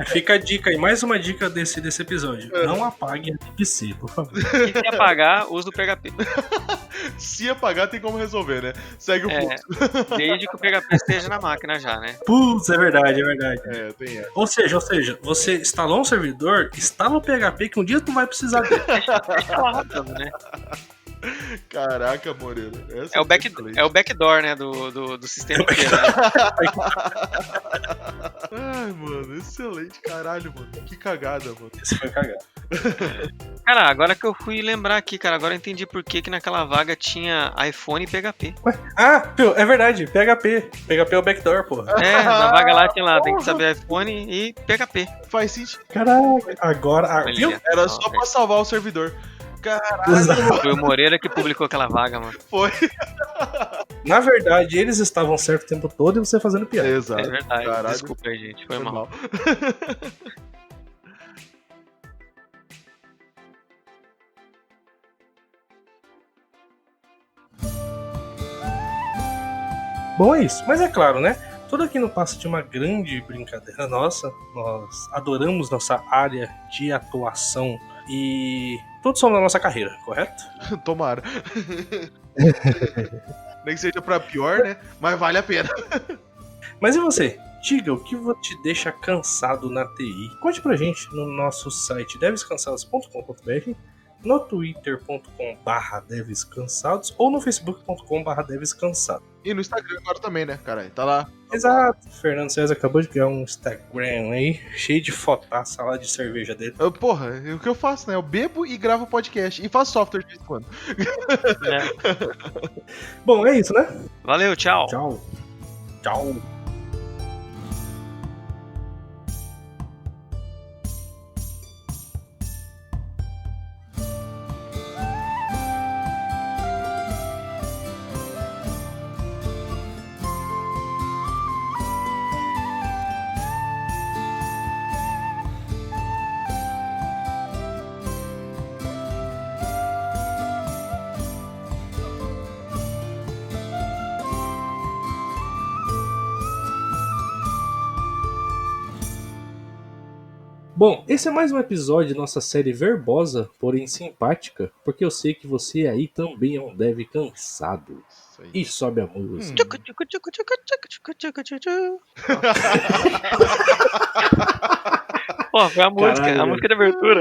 Fica a dica aí, mais uma dica desse episódio. Não apague a libc, por favor. E se apagar, usa o PHP. Se apagar, tem como resolver, né? Segue o fluxo. Desde que o PHP esteja na máquina já, né? Putz, é verdade. Tem essa. Ou seja, você instalou um servidor, instala o PHP que um dia tu vai precisar dele. Deixa lá rodando, né? Caraca, Moreira. Essa É o, foi excelente. é o backdoor, né, do sistema inteiro. Né? Ai, mano, excelente. Caralho, mano. Que cagada, mano. Esse foi cagado. Cara, agora que eu fui lembrar aqui, cara, agora eu entendi por que naquela vaga tinha iPhone e PHP. Ué? Ah, pô, é verdade, PHP. PHP é o backdoor, porra. É, na vaga lá tinha lá, tem que saber iPhone e PHP. Faz sentido. Caraca, agora. Olha, Viu? Era só pra salvar o servidor. Caralho, Exato. Foi o Moreira que publicou aquela vaga, mano. foi. Na verdade, eles estavam certo o tempo todo e você fazendo piada. Exato. É verdade. Caralho. Desculpa aí, gente. Foi mal. Bom, é isso. Mas é claro, né? Tudo aqui não passa de uma grande brincadeira nossa. Nós adoramos nossa área de atuação e tudo sobre a nossa carreira, correto? Tomara. Nem que seja pra pior, né? Mas vale a pena. Mas e você? Diga o que te deixa cansado na TI. Conte pra gente no nosso site devscansados.com.br, no twitter.com/devscansados ou no facebook.com/devscansados. E no Instagram agora também, né, caralho? Tá lá. Exato. Fernando César acabou de criar um Instagram aí, cheio de fotaça lá de cerveja dele. Porra, o que eu faço, né? Eu bebo e gravo podcast. E faço software de vez em quando. É. Bom, é isso, né? Valeu, tchau. Tchau. Tchau. Bom, esse é mais um episódio de nossa série verbosa, porém simpática, porque eu sei que você aí também é um dev cansado. Isso aí. E sobe a música. Pô, foi a música, Caralho, a música de abertura.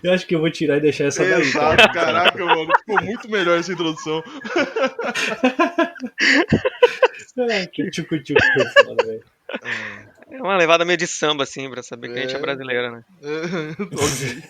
Eu acho que eu vou tirar e deixar essa daí. Exato, caraca, mano. Ficou muito melhor essa introdução. Que tchucu-tchucu foi foda, velho. É uma levada meio de samba, assim, pra saber que a gente é brasileira, né? Ok.